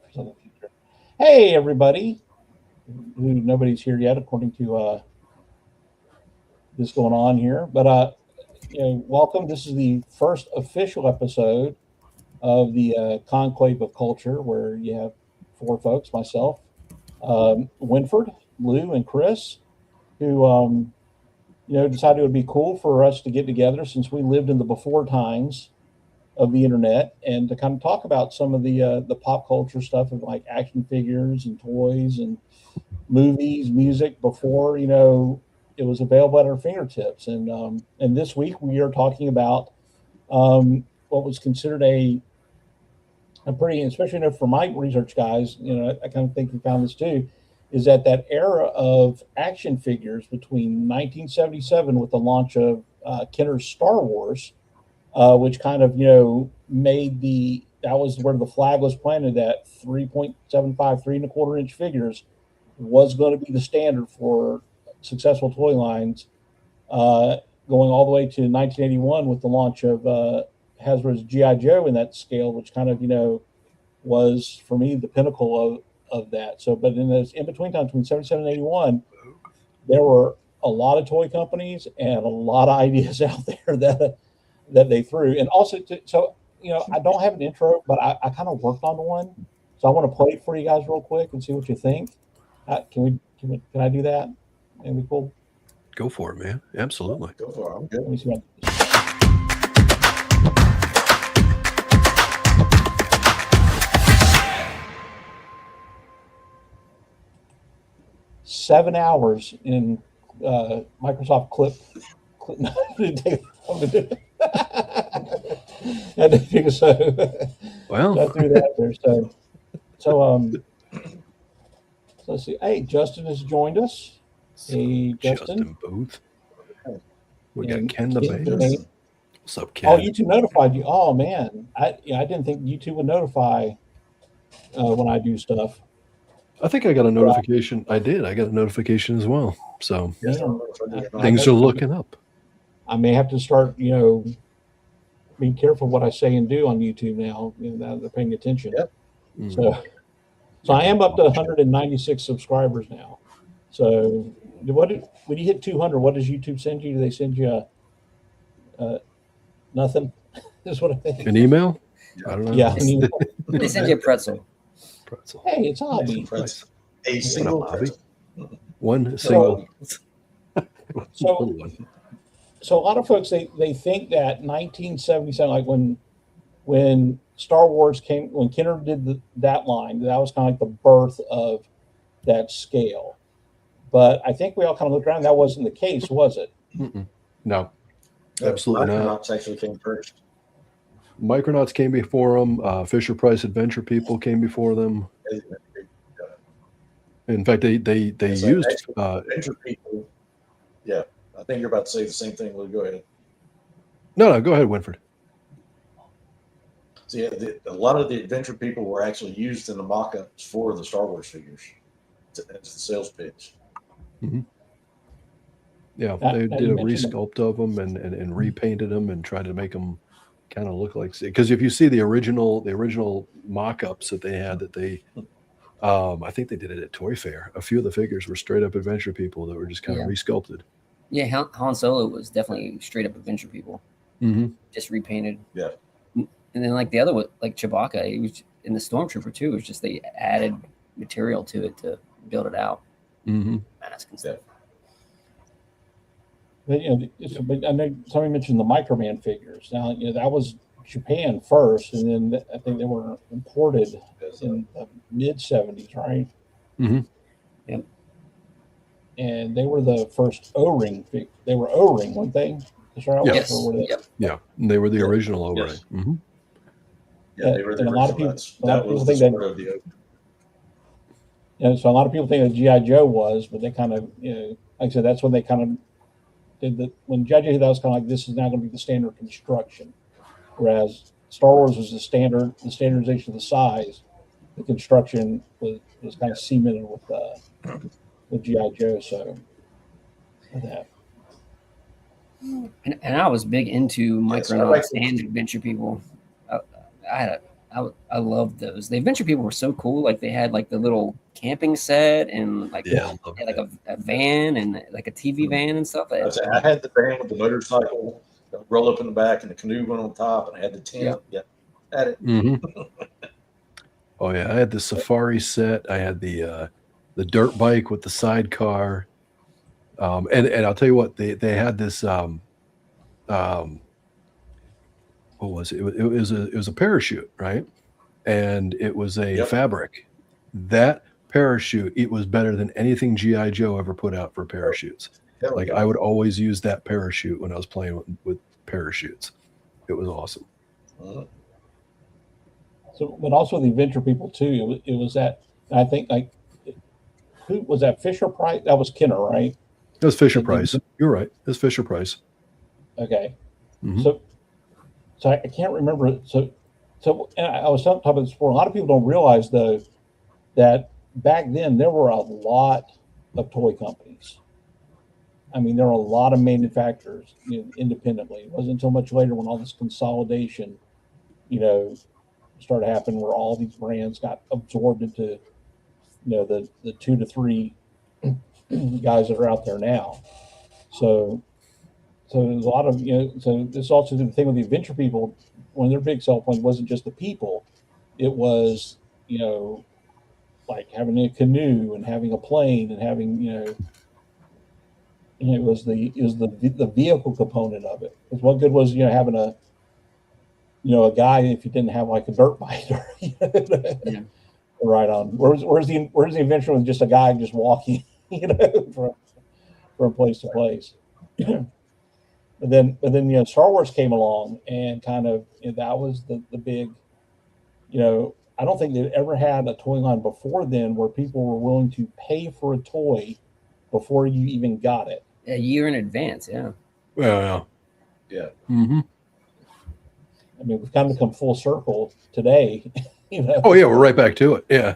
for some of the future. Hey, everybody! Nobody's here yet, according to this going on here. But welcome. This is the first official episode of the Conclave of Culture, where you have four folks: myself, Winford, Lou, and Chris, who decided it would be cool for us to get together since we lived in the before times of the internet, and to kind of talk about some of the pop culture stuff of like action figures and toys and movies, music before it was available at our fingertips. And this week we are talking about what was considered a pretty, especially for my research guys, I kind of think we found this too, is that era of action figures between 1977 with the launch of Kenner's Star Wars, which kind of that was where the flag was planted, that 3.75, 3.25 inch figures was going to be the standard for successful toy lines, going all the way to 1981 with the launch of Hasbro's G.I. Joe in that scale, which kind of was for me the pinnacle of that. So, but in those in between times between 77 and 81, there were a lot of toy companies and a lot of ideas out there that they threw. And also, I don't have an intro, but I kind of worked on one, so I want to play it for you guys real quick and see what you think. Can I do that? That'd be cool. Go for it, man. Absolutely. Go for it. I'm good. Let me see what 7 hours in Microsoft Clip. I didn't think so. Well, I threw that there. So let's see. Hey, Justin has joined us. Hey, Justin Booth. We got Ken the Ken Bass. What's up, Ken? Oh, YouTube notified you. Oh man, I didn't think YouTube would notify when I do stuff. I think I got a notification. I did. I got a notification as well. So Man, things are looking up. I may have to start, being careful what I say and do on YouTube now. Now they're paying attention. Yep. So I am up to 196 subscribers now. So when you hit 200, what does YouTube send you? Do they send you nothing? Is what I think. An email? I don't know. Yeah. They send you a pretzel. Hey, it's a hobby. A single hobby. pretzel. One single. So a lot of folks they think that 1977, like when Star Wars came, when Kenner did that line, that was kind of like the birth of that scale. But I think we all kind of looked around. That wasn't the case, was it? No, absolutely not. Micronauts actually came first. Micronauts came before them. Fisher Price Adventure People came before them. In fact, they used Adventure People. Yeah, I think you're about to say the same thing. Lou, go ahead. No, go ahead, Winford. So yeah, a lot of the Adventure People were actually used in the mock-ups for the Star Wars figures. It's the sales pitch. Mm-hmm. Yeah, they did a resculpt of them and repainted them and tried to make them kind of look like, because if you see the original mock-ups that they had, I think they did it at Toy Fair. A few of the figures were straight up Adventure People that were just kind of resculpted. Yeah, Han Solo was definitely straight up Adventure People, just repainted. Yeah, and then like the other one, like Chewbacca, he was in the Stormtrooper too. It was just they added material to it to build it out. Mask and stuff. But, but I know somebody mentioned the Microman figures. Now, that was Japan first, and then I think they were imported in the mid 70s, right? Yep. And they were the first O-ring. They were O-ring, weren't they? Yes. Yeah, and they were the original O-ring. Yes. Yeah, they were the and original. a lot of people think that. So a lot of people think that G.I. Joe was, but they kind of, like I said, that's when they kind of did the, when G.I. Joe, that was kind of like, this is now going to be the standard construction. Whereas Star Wars was the standardization of the size. The construction was kind of cemented with G.I. Joe. So that. And I was big into Micronauts and Adventure People. I I loved those. The Adventure People were so cool. Like they had like the little camping set and like, Yeah, they had like a van and like a TV van and stuff. I had the van with the motorcycle that would roll up in the back and the canoe went on top, and I had the tent. Yeah, had it. Oh yeah, I had the safari set. I had the dirt bike with the sidecar, and I'll tell you what, they had this. What was it? It was a parachute, right? And it was a fabric. That parachute, it was better than anything G.I. Joe ever put out for parachutes. Like I would always use that parachute when I was playing with parachutes. It was awesome. So, but also the Adventure People too. It was that, I think, like, who was that? Fisher Price? That was Kenner, right? It was Fisher Price. You're right. It was Fisher Price. Okay. So I can't remember. So and I was talking about this before. A lot of people don't realize though that back then there were a lot of toy companies. I mean, there were a lot of manufacturers, independently. It wasn't until much later when all this consolidation, started happening, where all these brands got absorbed into, the 2 to 3 guys that are out there now. So there's a lot of, so this also the thing with the Adventure People. One of their big sell points wasn't just the people; it was, like having a canoe and having a plane and having, it was the vehicle component of it. Because what good was having a guy if you didn't have like a dirt bike or right on. Where's the adventure with just a guy just walking, from place to place. But then Star Wars came along and kind of, that was the big, I don't think they'd ever had a toy line before then where people were willing to pay for a toy before you even got it. A year in advance, yeah. Well, yeah. I mean, we've kind of come full circle today. Oh yeah, we're right back to it. Yeah.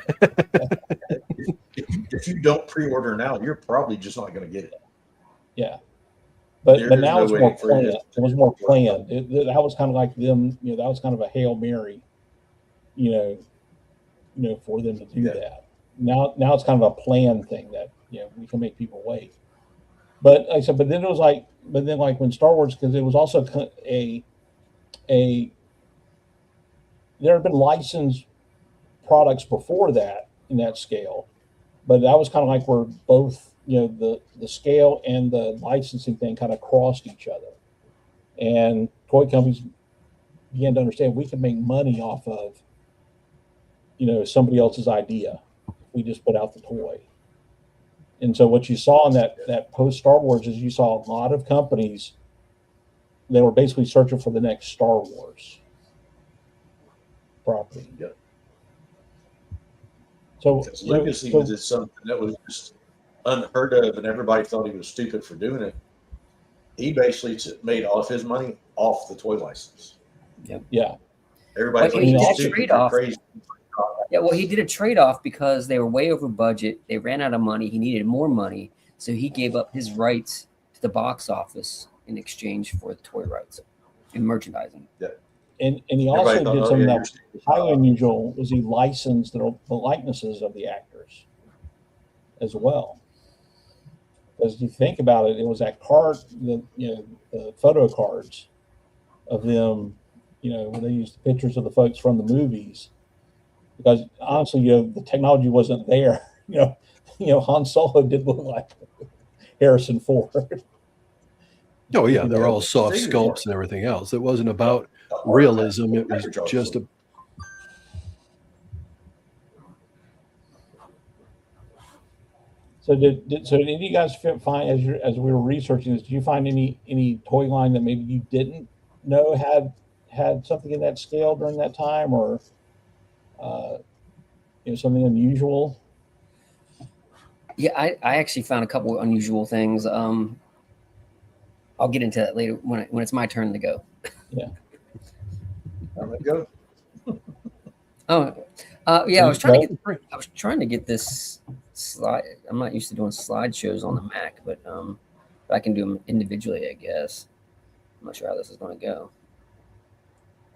If you don't pre-order now, you're probably just not going to get it. Yeah. But now it's more planned. It was more planned. That was kind of like them, that was kind of a Hail Mary, for them to do that. Now it's kind of a planned thing that, we can make people wait. But like I said, but then when Star Wars, because it was also there had been licensed products before that in that scale, but that was kind of like where both, the scale and the licensing thing kind of crossed each other. And toy companies began to understand we can make money off of, somebody else's idea. We just put out the toy. And so what you saw in that post Star Wars is you saw a lot of companies, they were basically searching for the next Star Wars property. Yeah. So Legacy was something that was just unheard of, and everybody thought he was stupid for doing it. He basically made all of his money off the toy license. Yeah. Everybody thought he was stupid or crazy. Yeah, well, he did a trade-off because they were way over budget. They ran out of money. He needed more money, so he gave up his rights to the box office in exchange for the toy rights and merchandising. Yeah. And he also did something that was highly unusual, was he licensed the likenesses of the actors as well. Because if you think about it, it was that card, the photo cards of them, when they used pictures of the folks from the movies. Because honestly, the technology wasn't there. Han Solo did look like Harrison Ford. Oh yeah, they're all soft sculpts and everything else. It wasn't about realism. It was just a. So did any of you guys find as we were researching this? Did you find any toy line that maybe you didn't know had something in that scale during that time, or something unusual? Yeah, I actually found a couple of unusual things. I'll get into that later when it's my turn to go. Yeah. I'm gonna go. Yeah. I was trying to get this slide. I'm not used to doing slideshows on the Mac, but I can do them individually, I guess. I'm not sure how this is going to go.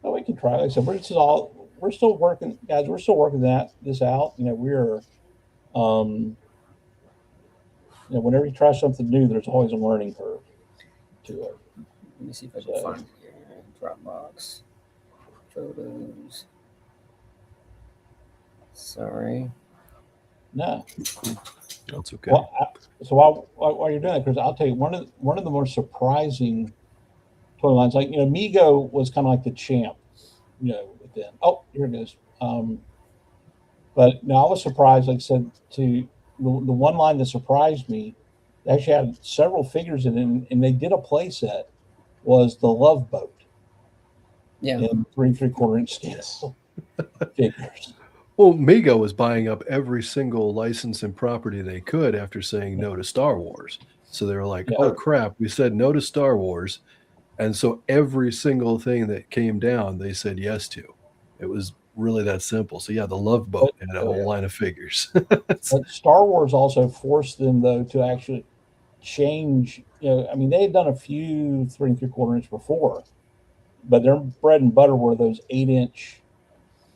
Oh, we can try. Like I said, this is all we're still working, guys. We're still working this out. We're whenever you try something new, there's always a learning curve to it. Let me see if I can find it here. Dropbox photos. Sorry. No, that's okay. Well, so while you're doing that, because I'll tell you one of the more surprising toy lines, like Mego was kind of like the champ, then. Oh, here it is. But no, I was surprised. Like I said, to the one line that surprised me, they actually had several figures in it, and they did a play set. Was the Love Boat? Yeah, in 3 3/4 inch scale figures. Well, Mego was buying up every single license and property they could after saying no to Star Wars. So they were like, oh crap, we said no to Star Wars. And so every single thing that came down, they said yes to. It was really that simple. So yeah, the Love Boat had a whole line of figures. But Star Wars also forced them, though, to actually change. I mean, they had done a few 3 3/4 inch before, but their bread and butter were those 8-inch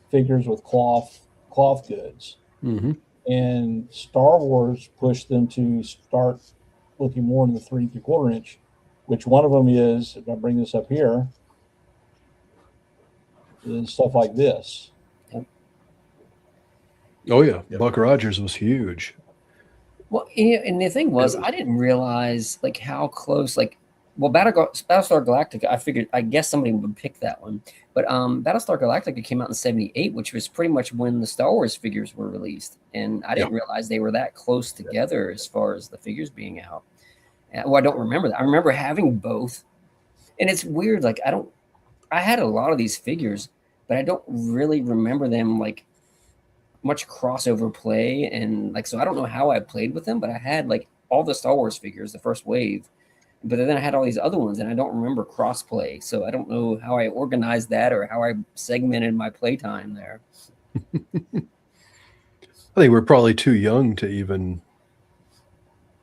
figures with cloth goods. Mm-hmm. And Star Wars pushed them to start looking more in the 3 3/4 inch, which one of them is, if I bring this up here, is stuff like this. Oh yeah, Buck Rogers was huge. Well, and the thing was, I didn't realize like how close, like, well, Battlestar Galactica, I guess somebody would pick that one, but Battlestar Galactica came out in '78, which was pretty much when the Star Wars figures were released, and I didn't realize they were that close together as far as the figures being out. Well, I don't remember that. I remember having both, and it's weird. Like I had a lot of these figures, but I don't really remember them like much crossover play, and like, so I don't know how I played with them, but I had like all the Star Wars figures, the first wave, but then I had all these other ones, and I don't remember cross play, so I don't know how I organized that or how I segmented my play time there. I think we're probably too young to even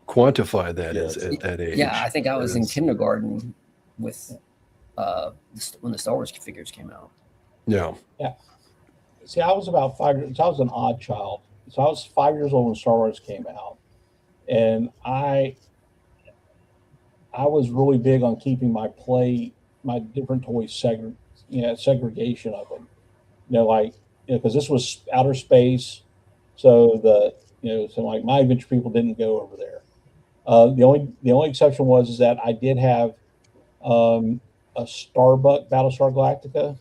quantify that at that age. Yeah, I think I was in kindergarten with when the Star Wars figures came out. Yeah. See, I was about 5 years. I was an odd child, so I was 5 years old when Star Wars came out, and I was really big on keeping my different toys segregation of them. Because this was outer space, so like my adventure people didn't go over there. The only exception was that I did have a Starbuck Battlestar Galactica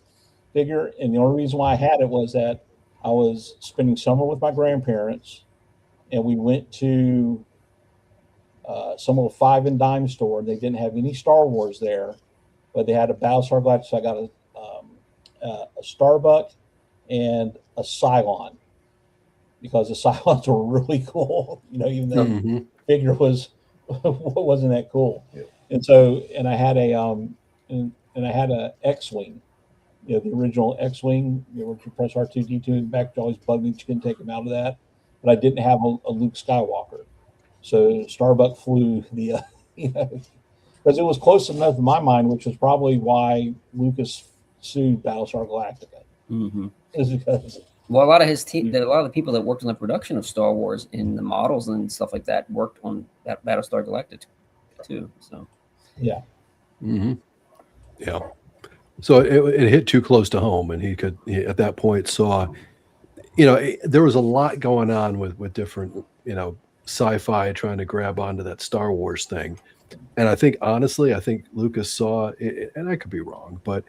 figure, and the only reason why I had it was that I was spending summer with my grandparents, and we went to some little 5 and dime store. They didn't have any Star Wars there, but they had a Battlestar Galactica. So I got a Starbuck and a Cylon, because the Cylons were really cool. Even though the figure wasn't that cool. Yeah. And I had a X-wing. The original X-Wing, where you press R2D2 in the back, it always bugged me that you couldn't take him out of that. But I didn't have a Luke Skywalker. So Starbuck flew because it was close enough in my mind, which was probably why Lucas sued Battlestar Galactica. Mm-hmm. Is because a lot of his team, a lot of the people that worked on the production of Star Wars in the models and stuff like that worked on that Battlestar Galactica too. So yeah. Mm-hmm. Yeah. So it hit too close to home, and he at that point saw, there was a lot going on with different, sci-fi trying to grab onto that Star Wars thing. And I think Lucas saw it, and I could be wrong, but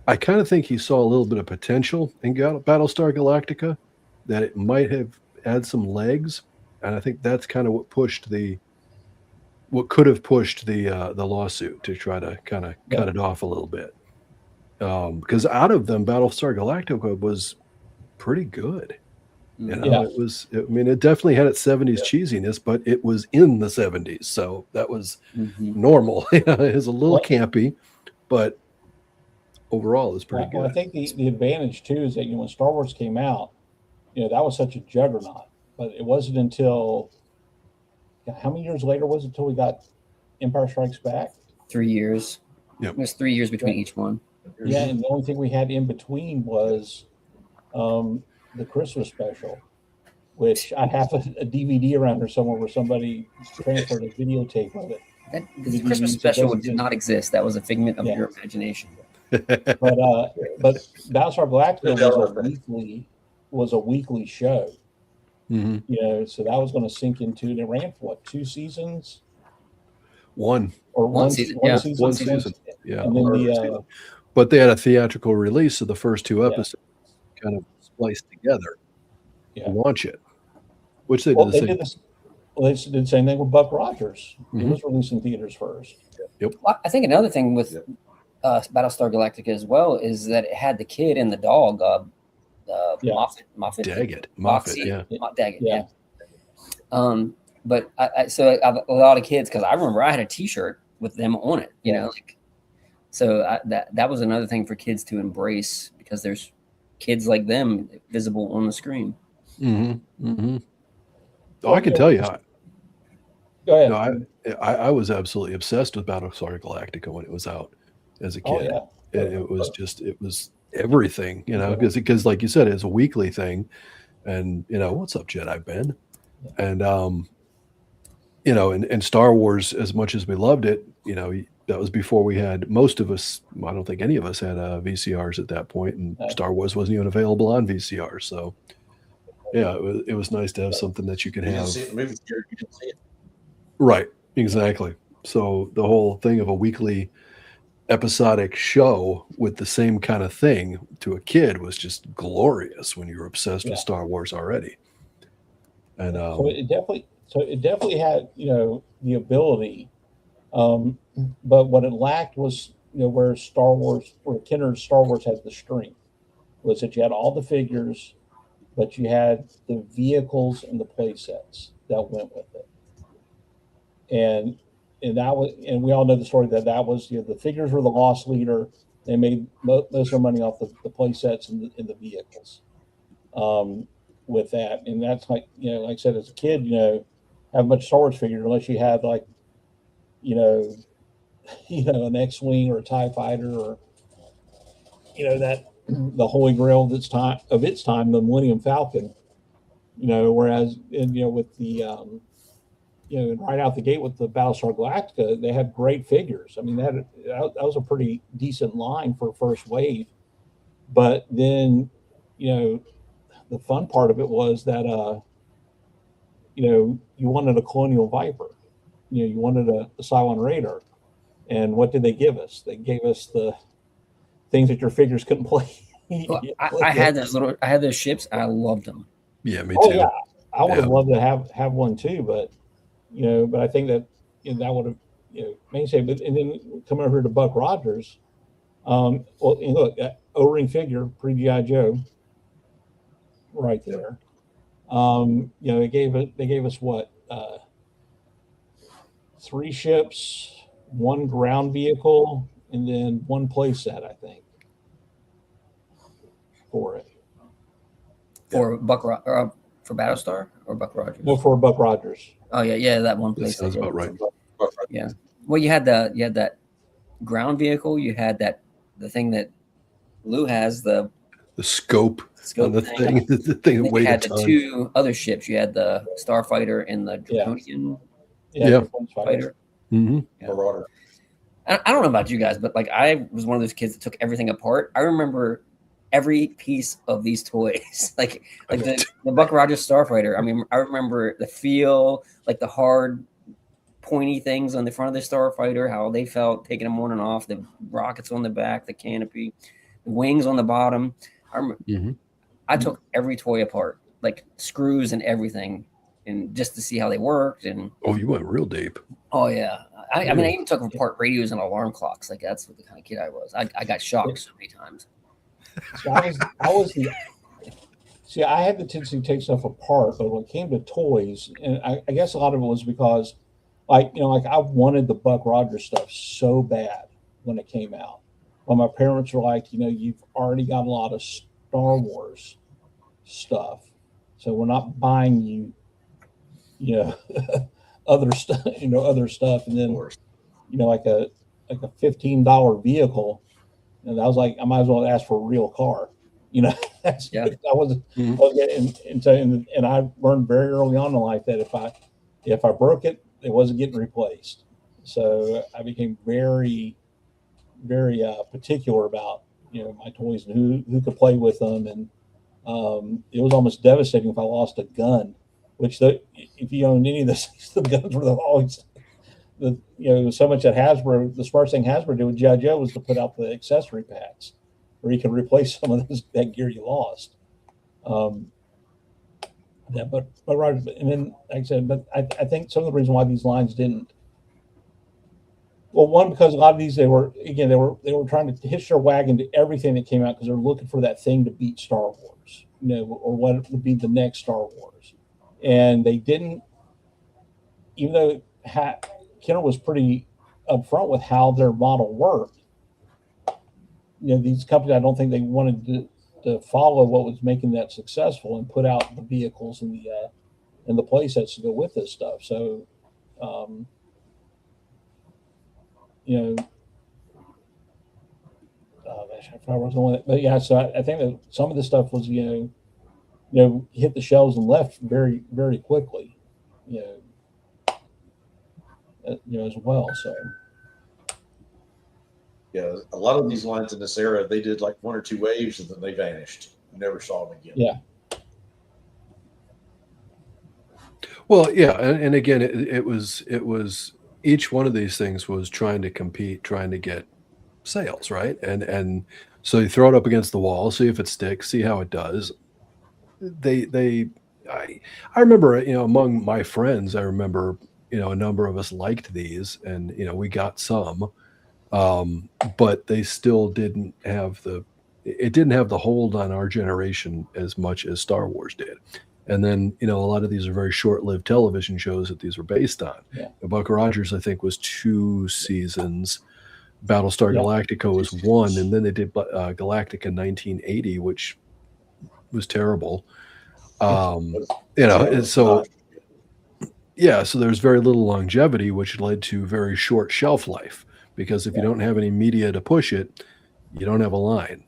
I kind of think he saw a little bit of potential in Battlestar Galactica, that it might have had some legs. And I think that's kind of what could have pushed the lawsuit to try to kind of cut it off a little bit. Because out of them, Battlestar Galactica was pretty good. It definitely had its 70s cheesiness, but it was in the 70s, so that was normal. It was a little campy, but overall, it was pretty good. I think the advantage too is that when Star Wars came out, that was such a juggernaut. But it wasn't until how many years later was it until we got Empire Strikes Back? 3 years. Yep. It was 3 years between each one. Yeah, and the only thing we had in between was the Christmas special, which I have a DVD around here somewhere where somebody transferred a videotape of it. The Christmas special did not exist. That was a figment of your imagination. But Battlestar Galactica was a weekly show. Mm-hmm. You know, so that was going to sink into, and it ran for what, 2 seasons? One season. Yeah. And then but they had a theatrical release of the first 2 episodes kind of spliced together to launch it, which they did the same. They did the same thing with Buck Rogers. Mm-hmm. It was released in theaters first. Yep. Well, I think another thing with Battlestar Galactica as well is that it had the kid and the dog, Moffat. Daggett. Daggett, yeah. But so I've a lot of kids, because I remember I had a T-shirt with them on it, you know, like, so that was another thing for kids to embrace, because there's kids like them visible on the screen. Mm-hmm. Mm-hmm. Oh, I can tell you, go ahead. I was absolutely obsessed with Battlestar Galactica when it was out as a kid. And it was everything, you know, because like you said, it's a weekly thing. And, you know, what's up, Jedi Ben? And, you know, and Star Wars, as much as we loved it, you know, that was before we had, most of us, I don't think any of us had VCRs at that point, and Star Wars wasn't even available on VCR. So, yeah, it was nice to have something that you could have. You didn't see it in the movie theater, you didn't see it. Right, exactly. So the whole thing of a weekly episodic show with the same kind of thing to a kid was just glorious when you were obsessed with Star Wars already. And so it definitely had, you know, the ability, but what it lacked was, you know, where Kenner's Star Wars had the strength, was that you had all the figures, but you had the vehicles and the play sets that went with it. And that was, and we all know the story that was, you know, the figures were the loss leader. They made most of their money off the play sets and the vehicles. With that, and that's like, you know, like I said, as a kid, you know, have much Star Wars figure unless you had, like, you know, an X-wing or a TIE fighter, or, you know, that the Holy Grail of its time, the Millennium Falcon. You know, whereas, and, you know, with the you know, right out the gate with the Battlestar Galactica, they had great figures. I mean, that was a pretty decent line for first wave. But then, you know, the fun part of it was that, you know, you wanted a Colonial Viper, you know, you wanted a Cylon Raider, and what did they give us? They gave us the things that your figures couldn't play. Well, I had those ships. I loved them. Yeah, me too. Yeah, I would have loved to have one too, but, you know, but I think that, you know, that would have, you know, mainstay. But, and then coming over to Buck Rogers, well, and look, O-ring figure, pre-G.I. Joe, right there. You know, they gave us what, 3 ships, 1 ground vehicle, and then 1 play set, I think, for it. For for Battlestar or Buck Rogers? No, for Buck Rogers. Oh yeah, that one place. That sounds about right. Yeah. Well, you had that ground vehicle. You had the thing that Lou has, the scope on the thing. The thing that weighed a ton. 2 other ships. You had the Starfighter and the Draconian fighter. Mm-hmm. Marauder. I don't know about you guys, but like, I was one of those kids that took everything apart. I remember every piece of these toys, like the Buck Rogers Starfighter. I mean, I remember the feel, like the hard, pointy things on the front of the Starfighter, how they felt taking them on and off, the rockets on the back, the canopy, the wings on the bottom. I remember, I took every toy apart, like screws and everything, and just to see how they worked. And you went real deep. Oh yeah. I mean, I even took apart radios and alarm clocks. Like, that's what the kind of kid I was. I got shocked so many times. So I had the tendency to take stuff apart, but when it came to toys, and I guess a lot of it was because, like, you know, like, I wanted the Buck Rogers stuff so bad when it came out. Well, my parents were like, you know, you've already got a lot of Star Wars stuff, so we're not buying you, you know, other stuff, and then, you know, like a $15 vehicle. And I was like, I might as well ask for a real car, you know. Yeah. I was and I learned very early on in life that if I broke it, it wasn't getting replaced. So I became very, very particular about my toys and who could play with them, and it was almost devastating if I lost a gun. Which if you own any of this, the guns were always so much that Hasbro. The smart thing Hasbro did with G.I. Joe was to put out the accessory packs, where you can replace some of that gear you lost. But Roger, and then like I said, but I think some of the reason why these lines didn't. Well, one, because a lot of these they were trying to hitch their wagon to everything that came out because they're looking for that thing to beat Star Wars, or what would be the next Star Wars, and they didn't. Even though Kenner was pretty upfront with how their model worked, these companies, I don't think they wanted to follow what was making that successful and put out the vehicles and the play sets to go with this stuff. So. Gosh, I forgot where I was going with it. But yeah, so I think that some of the stuff was, hit the shelves and left very, very quickly, as well. So. Yeah, a lot of these lines in this era, they did like one or two waves and then they vanished. You never saw them again. Yeah. Well, yeah, and again, it was each one of these things was trying to compete, trying to get sales, right? And so you throw it up against the wall, see if it sticks, see how it does. I remember, among my friends, I remember, a number of us liked these, and we got some, but they still didn't have the hold on our generation as much as Star Wars did. And then, a lot of these are very short-lived television shows that these were based on. Yeah. Buck Rogers, I think, was 2 seasons. Battlestar Galactica was 1, and then they did Galactica 1980, which was terrible. And so there's very little longevity, which led to very short shelf life. Because if you don't have any media to push it, you don't have a line.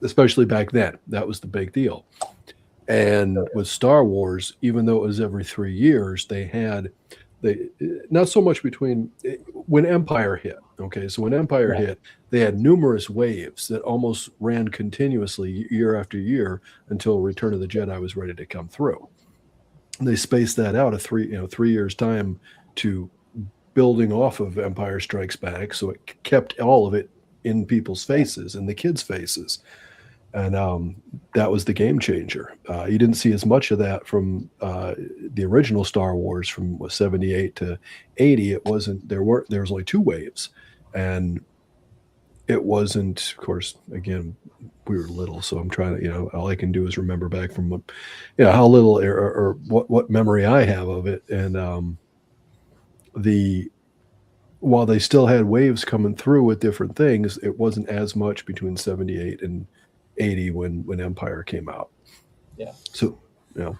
Especially back then, that was the big deal. And with Star Wars, even though it was every 3 years, they not so much between when Empire hit. Okay, so when Empire hit, they had numerous waves that almost ran continuously year after year until Return of the Jedi was ready to come through. They spaced that out a 3 years time to building off of Empire Strikes Back, so it kept all of it in people's faces, in the kids' faces. And that was the game changer. You didn't see as much of that from the original Star Wars from 78 to 80. It wasn't there was only 2 waves, and it wasn't. Of course, again, we were little, so I'm trying to all I can do is remember back from how little or what memory I have of it. And while they still had waves coming through with different things, it wasn't as much between 78 and 80 when Empire came out. Yeah. So, The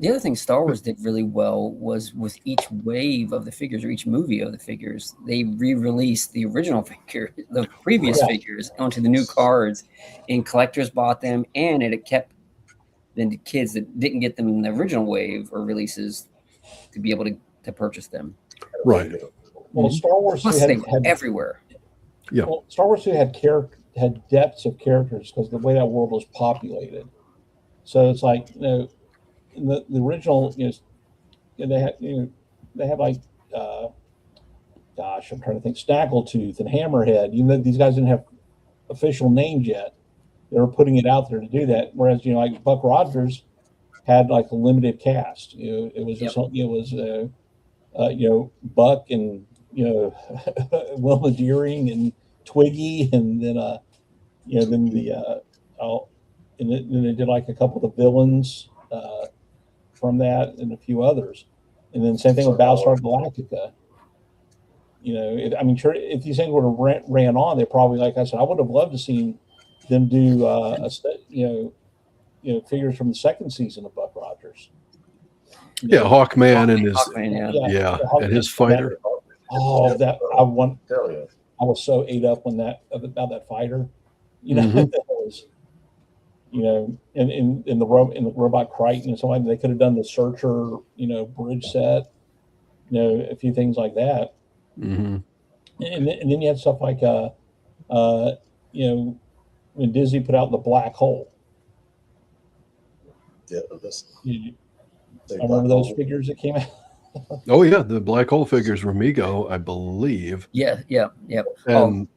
other thing Star Wars did really well was with each wave of the figures or each movie of the figures, they re-released the original figure, the previous figures onto the new cards, and collectors bought them, and it kept the kids that didn't get them in the original wave or releases to be able to purchase them. Right. Well, Star Wars Plus they were everywhere. Yeah. Well, Star Wars 2 had depths of characters because the way that world was populated. So it's like in the original, they had like gosh, I'm trying to think, Snaggletooth and Hammerhead. These guys didn't have official names yet. They were putting it out there to do that. Whereas like Buck Rogers had like a limited cast. It was just it was Buck and Wilma Deering and Twiggy, and then then they did like a couple of the villains from that and a few others, and then same thing with Battlestar Galactica. If these things would have ran on, they probably, like I said, I would have loved to see them do figures from the second season of Buck Rogers. Hawkman and his Hawkman, and his fighter. Oh, that I Hell yeah. was so ate up when about that fighter. You know, was, you know, in the robot Crichton and so on, they could have done the Searcher, you know, bridge set, you know, a few things like that. Mm-hmm. And then you had stuff like, you know, when Disney put out the Black Hole. Yeah, I remember those figures that came out. Oh yeah, the Black Hole figures were Mego, I believe. Yeah. And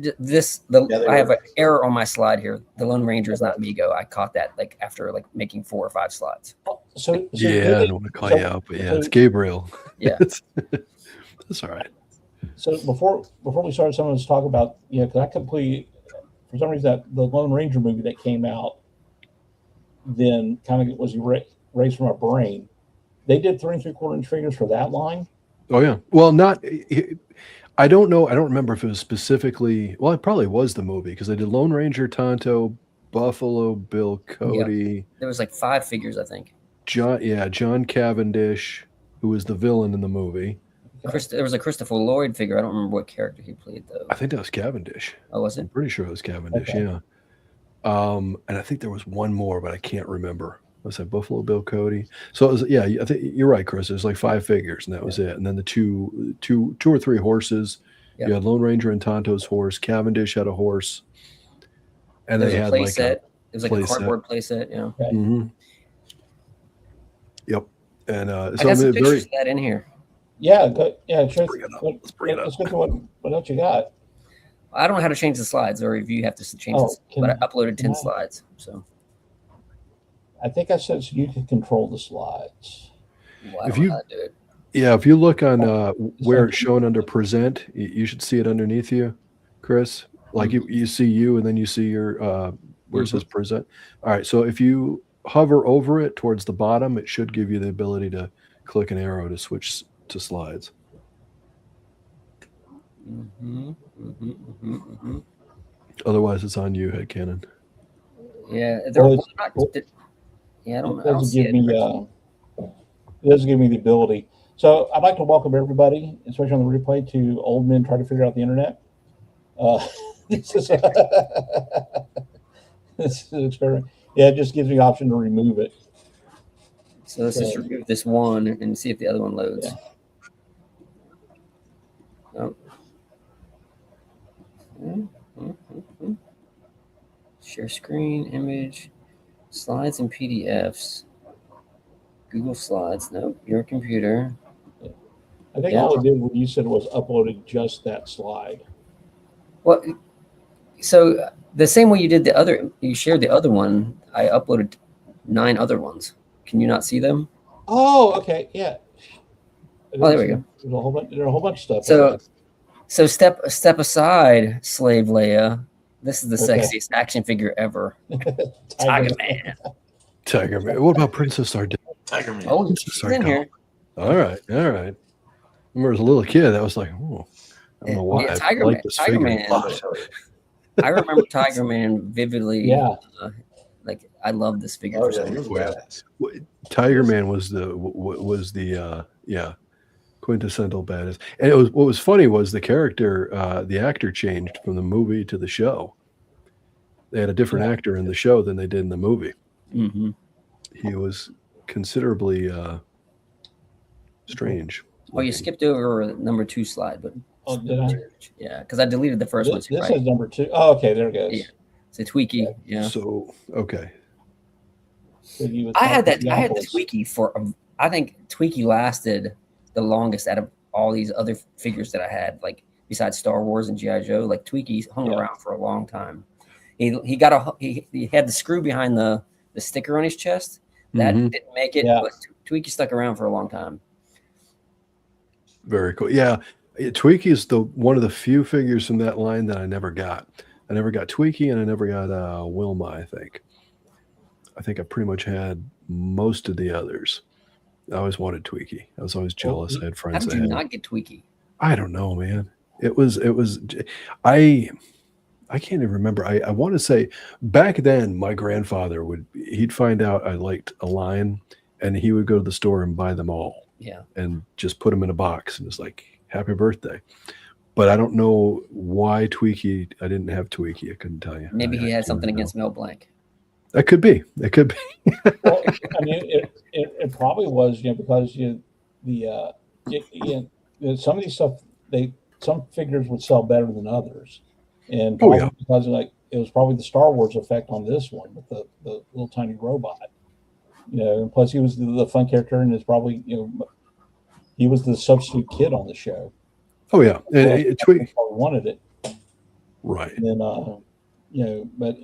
I have an error on my slide here. The Lone Ranger is not Mego. I caught that like after like making 4 or 5 slides. So yeah, I don't want to call you out, but yeah, it's Gabriel. Yeah, that's all right. So before we started, someone was talking about, you know, because I completely, for some reason, that the Lone Ranger movie that came out then kind of was erased from my brain. They did 3 3/4 inch figures for that line. Oh yeah. Well, not. I don't know. I don't remember if it was specifically. Well, it probably was the movie because they did Lone Ranger, Tonto, Buffalo Bill Cody. Yeah. There was like 5 figures, I think. John Cavendish, who was the villain in the movie. There was a Christopher Lloyd figure. I don't remember what character he played though. I think that was Cavendish. Oh, was it? I'm pretty sure it was Cavendish. Okay. Yeah. And I think there was one more, but I can't remember. Was that Buffalo Bill Cody? So it was, yeah, I think you're right, Chris. There's like 5 figures, and that was it. And then the two or three horses. Yep. You had Lone Ranger and Tonto's horse. Cavendish had a horse, and they had like set. It was like a cardboard play set. Yeah. Okay. Mm-hmm. Yep. And I got some pictures of that in here. Yeah. Good. Yeah. Let's bring it up. Let's get to what else you got. I don't know how to change the slides, or if you have to change this, but I uploaded 10 slides. So I think I said so you can control the slides. Well, if you do it. Yeah, if you look on where it's shown under present, you should see it underneath you, Chris. Like you see you, and then you see your where it says present. All right, so if you hover over it towards the bottom, it should give you the ability to click an arrow to switch to slides. Otherwise, it's on you, headcanon. Yeah, I don't know. It doesn't give me the ability. So I'd like to welcome everybody, especially on the replay, to Old Men Try to Figure Out the Internet. This is an experiment. Yeah, it just gives me the option to remove it. So let's just remove this one and see if the other one loads. Yeah. Oh. Share screen, image, slides and PDFs. Google Slides. Nope, your computer. I think all it did when you said was uploaded just that slide. Well, so the same way you did you shared the other one, I uploaded 9 other ones. Can you not see them? Oh, okay, yeah. Oh, there we go. There's a whole bunch of stuff. So step aside, Slave Leia. This is the sexiest action figure ever. Tiger Man. Tiger Man. What about Princess Ardell? Tiger Man. Oh, she's in here. All right. I remember as a little kid, I was like, oh, I don't know why. Yeah, Tiger Man. I remember Tiger Man vividly. Yeah. Like I love this figure. Tiger Man was the quintessential badass. And what was funny was the character, the actor changed from the movie to the show. They had a different actor in the show than they did in the movie. Mm-hmm. He was considerably strange. Oh, you skipped over number 2 slide, but did I? Yeah, because I deleted the first one. This is number 2. Oh, okay, there it goes. Yeah, it's a Tweaky. Yeah. So okay. So I had the Tweaky for. I think Tweaky lasted the longest out of all these other figures that I had. Like besides Star Wars and GI Joe, like Tweaky hung around for a long time. He had the screw behind the sticker on his chest. That didn't make it, but Tweaky stuck around for a long time. Very cool. Yeah, Tweaky is one of the few figures from that line that I never got. I never got Tweaky, and I never got Wilma. I think I pretty much had most of the others. I always wanted Tweaky. I was always jealous. I had friends that had. How did you not get Tweaky? I don't know, man. It was. I can't even remember. I want to say back then, my grandfather he'd find out I liked a line, and he would go to the store and buy them all. Yeah. And just put them in a box, and it's like, happy birthday. but I don't know why Tweaky. I didn't have Tweaky. I couldn't tell you. Maybe he had something know. against Mel Blanc. That could be. It could be. Well, I mean, it probably was, because some of these stuff, some figures would sell better than others, and probably because it was probably the Star Wars effect on this one with the little tiny robot, and plus he was the fun character, and it's probably he was the substitute kid on the show. Oh yeah, and Tweaky probably wanted it, right? And then but.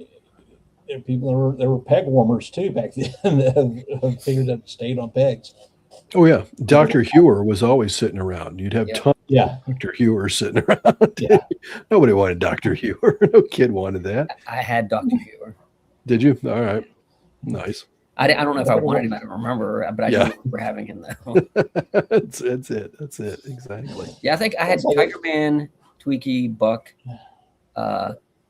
People, there were peg warmers too back then. Figures that stayed on pegs. Oh yeah, Dr. Hewer was always sitting around. You'd have tons of Dr. Hewer sitting around. Yeah. Nobody wanted Dr. Hewer. No kid wanted that. I had Dr. Hewer. Did you? All right, nice. I don't know if I wanted him. I don't remember, but I do remember having him though. That's it. That's it. Exactly. Yeah, I think I had Tiger Man, Tweaky, Buck,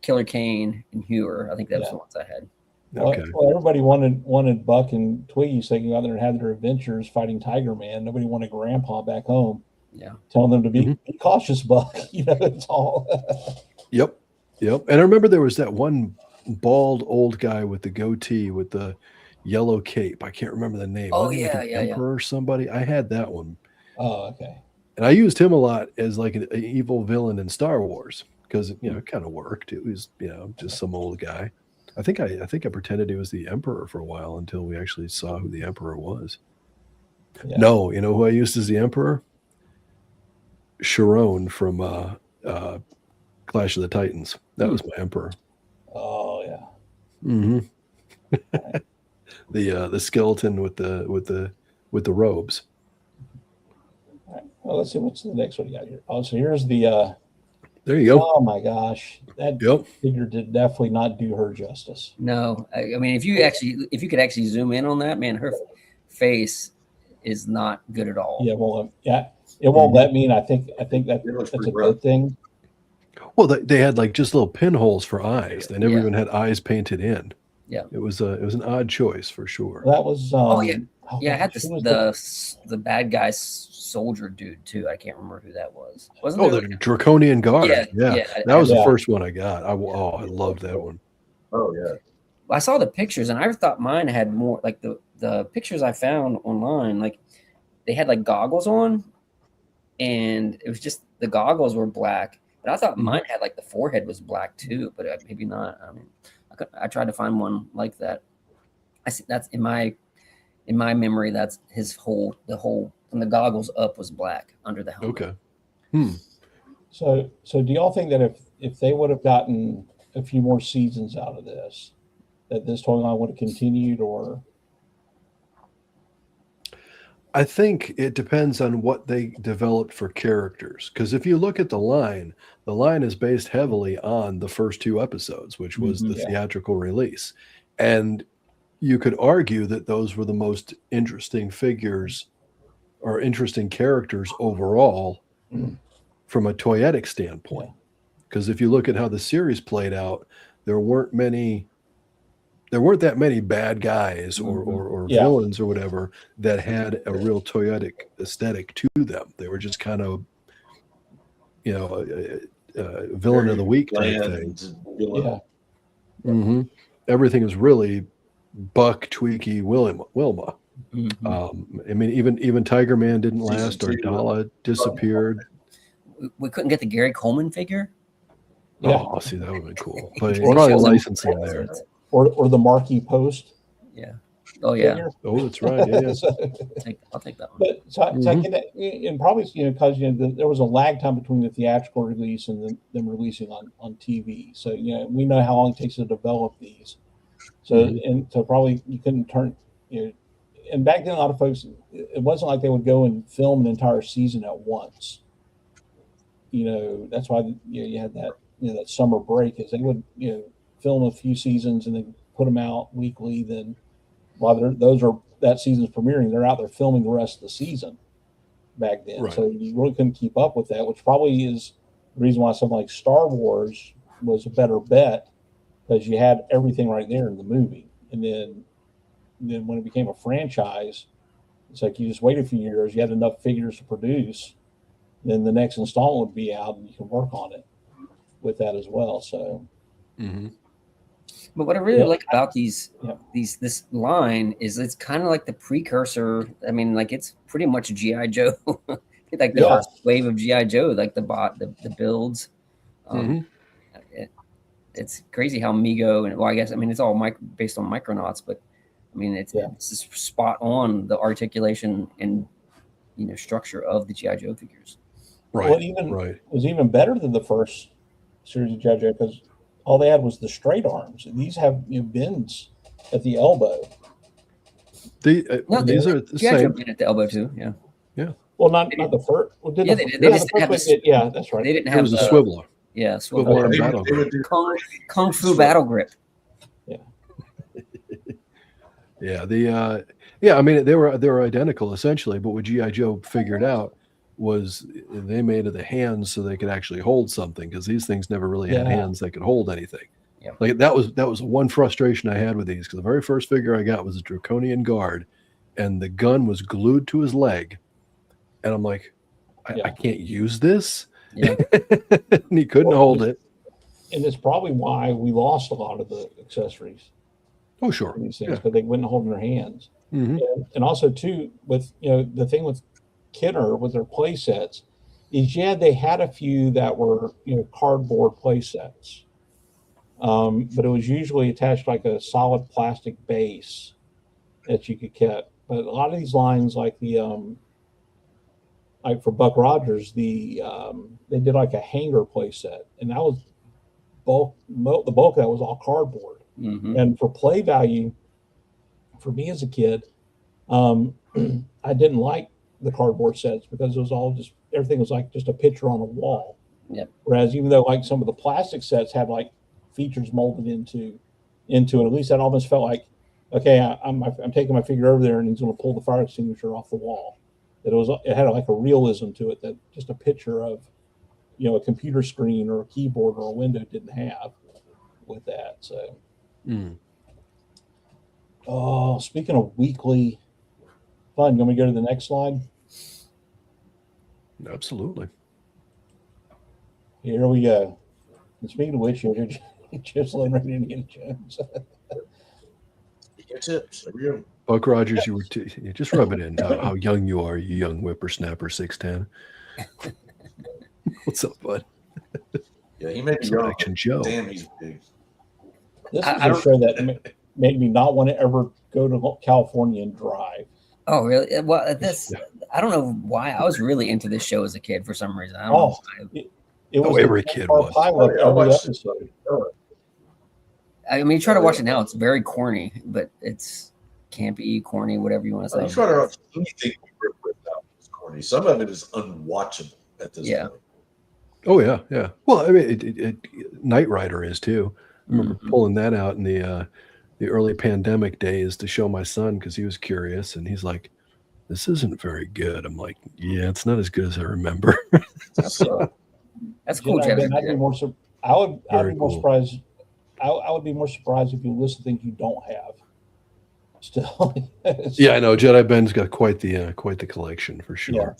Killer Kane, and Hewer. I think that was the ones I had. Okay. Well, everybody wanted Buck and Twiggy so they can go out there and have their adventures fighting Tiger Man. Nobody wanted Grandpa back home. Yeah. Telling them to be cautious, Buck. It's all. Yep. And I remember there was that one bald old guy with the goatee with the yellow cape. I can't remember the name. Oh, Emperor or somebody. I had that one. Oh, okay. And I used him a lot as like an evil villain in Star Wars. Because it kind of worked. It was just some old guy. I think I pretended he was the Emperor for a while until we actually saw who the Emperor was. Yeah. No, you know who I used as the Emperor? Sharon from Clash of the Titans. That was my Emperor. Oh yeah. Mm-hmm. The skeleton with the robes. All right. Well, let's see what's the next one you got here. Oh, so here's the. There you go. Oh my gosh, that figure did definitely not do her justice. No, I mean if you could actually zoom in on that, man, her face is not good at all. Yeah, well, it won't let me, and I think that's a good thing. Well, they had like just little pinholes for eyes. They never even had eyes painted in. Yeah, it was an odd choice for sure. That was. I had the bad guy soldier dude too. I can't remember who that was. Wasn't the Draconian Guard? Yeah. That was the first one I got. I loved that one. Oh yeah. I saw the pictures and I thought mine had more like the pictures I found online. Like they had like goggles on, and it was just the goggles were black. But I thought mine had like the forehead was black too, but maybe not. I mean, I tried to find one like that. I see that's in my memory. That's the whole from the goggles up was black under the helmet. Okay. So do y'all think that if they would have gotten a few more seasons out of this, that this toy line would have continued, or? I think it depends on what they developed for characters. Because if you look at the line is based heavily on the first two episodes, which was the theatrical release. And you could argue that those were the most interesting figures or interesting characters overall from a toyetic standpoint. Because if you look at how the series played out, there weren't that many bad guys or villains or whatever that had a real toyetic aesthetic to them. They were just kind of, villain of the week type things. Yeah. Mm-hmm. Everything is really Buck, Tweaky, Wilma. Mm-hmm. I mean, even Tiger Man didn't last, or Dala disappeared. We couldn't get the Gary Coleman figure. Yeah. Oh, see, that would have been cool. But probably licensing there. Or the Marquee Post. Yeah. Oh yeah. Figure. Oh, that's right. Yeah. I'll take that one. But so I get that, and probably because there was a lag time between the theatrical release and them releasing on TV. So we know how long it takes to develop these. So so probably you couldn't turn and back then a lot of folks, it wasn't like they would go and film an entire season at once. That's why you had that that summer break, is they would film a few seasons and then put them out weekly. Then while that season's premiering, they're out there filming the rest of the season back then. Right. So you really couldn't keep up with that, which probably is the reason why something like Star Wars was a better bet, because you had everything right there in the movie. And then when it became a franchise, it's like you just wait a few years, you had enough figures to produce, then the next installment would be out, and you can work on it with that as well. So, but what I really like about this line is it's kind of like the precursor. I mean, like it's pretty much GI Joe, like the first wave of GI Joe, like the builds. It's crazy how Mego and I guess it's all based on Micronauts, but I mean it's just spot on the articulation and structure of the GI Joe figures. Right. Well, it was even better than the first series of GI Joe because all they had was the straight arms, and these have bends at the elbow. These are the same. Bend at the elbow too. Yeah. Yeah. Well, not the first. Well, they didn't that's right. They didn't have the swiveler. Yeah, swivel. Kung Fu battle grip. Yeah. Yeah. I mean, they were identical essentially, but what GI Joe figured out was they made the hands so they could actually hold something because these things never really had hands that could hold anything. Yeah. Like that was one frustration I had with these because the very first figure I got was a Draconian Guard, and the gun was glued to his leg, and I'm like, I can't use this. Yeah. And he couldn't hold it. And it's probably why we lost a lot of the accessories. Oh, sure. These things because they wouldn't hold in their hands. Mm-hmm. And also too, with the thing with Kenner with their play sets is they had a few that were cardboard play sets. But it was usually attached like a solid plastic base that you could get. But a lot of these lines like the like for Buck Rogers, they did like a hanger play set, and that was the bulk of that was all cardboard. Mm-hmm. And for play value, for me as a kid, I didn't like the cardboard sets because it was all everything was like just a picture on a wall. Yep. Whereas even though like some of the plastic sets had like features molded into it, at least that almost felt like, okay, I'm taking my figure over there and he's going to pull the fire extinguisher off the wall. It had like a realism to it that just a picture of a computer screen or a keyboard or a window didn't have with that. So oh, speaking of weekly fun, you want me to go to the next slide? Absolutely. Here we go. And speaking of which, you're just letting Indiana Jones. Get tips. There we go. Buck Rogers, you just rub it in how young you are, you young whippersnapper, 6'10". What's up, bud? Yeah, he made me young. Action Joe. Damn, he's big. This is a show that made me not want to ever go to California and drive. Oh, really? Well, I don't know why. I was really into this show as a kid for some reason. I don't know why. It was every kid was. I mean, you try to watch it now; it's very corny, but it's campy, corny, whatever you want to say. You try to watch anything is corny. Some of it is unwatchable at this point. Oh yeah. Well, I mean, Knight Rider is too. I remember pulling that out in the early pandemic days to show my son because he was curious, and he's like, "This isn't very good." I'm like, "Yeah, it's not as good as I remember." That's cool. I'd be more surprised. I would be more surprised if you list things you don't have. Still, yeah, I know Jedi Ben's got quite the collection for sure.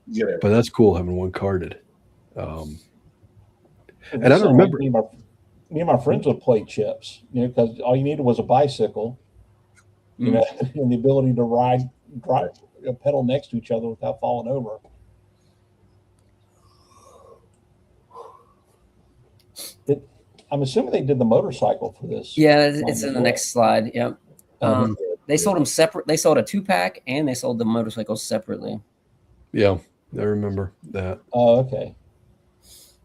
Yeah. But that's cool having one carded. And I don't remember. Me and my friends would play chips, because all you needed was a bicycle, and the ability to drive a pedal next to each other without falling over. I'm assuming they did the motorcycle for this. Yeah, it's in the next slide. Yep. They sold them separate. They sold a 2-pack and they sold the motorcycles separately. Yeah, I remember that. Oh, okay.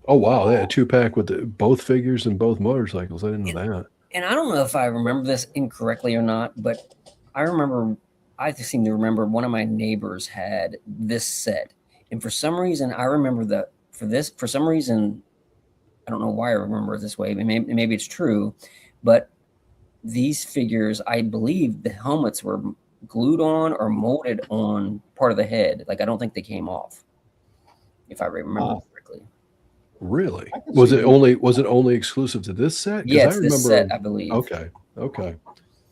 Oh, wow. They had a 2-pack with both figures and both motorcycles. I didn't know that. And I don't know if I remember this incorrectly or not, but I seem to remember one of my neighbors had this set. And for some reason, I remember for some reason, I don't know why I remember it this way. Maybe it's true, but these figures, I believe the helmets were glued on or molded on part of the head. Like, I don't think they came off, if I remember correctly. Really? Was it only exclusive to this set? Yeah, it's this set, I believe. Okay. Because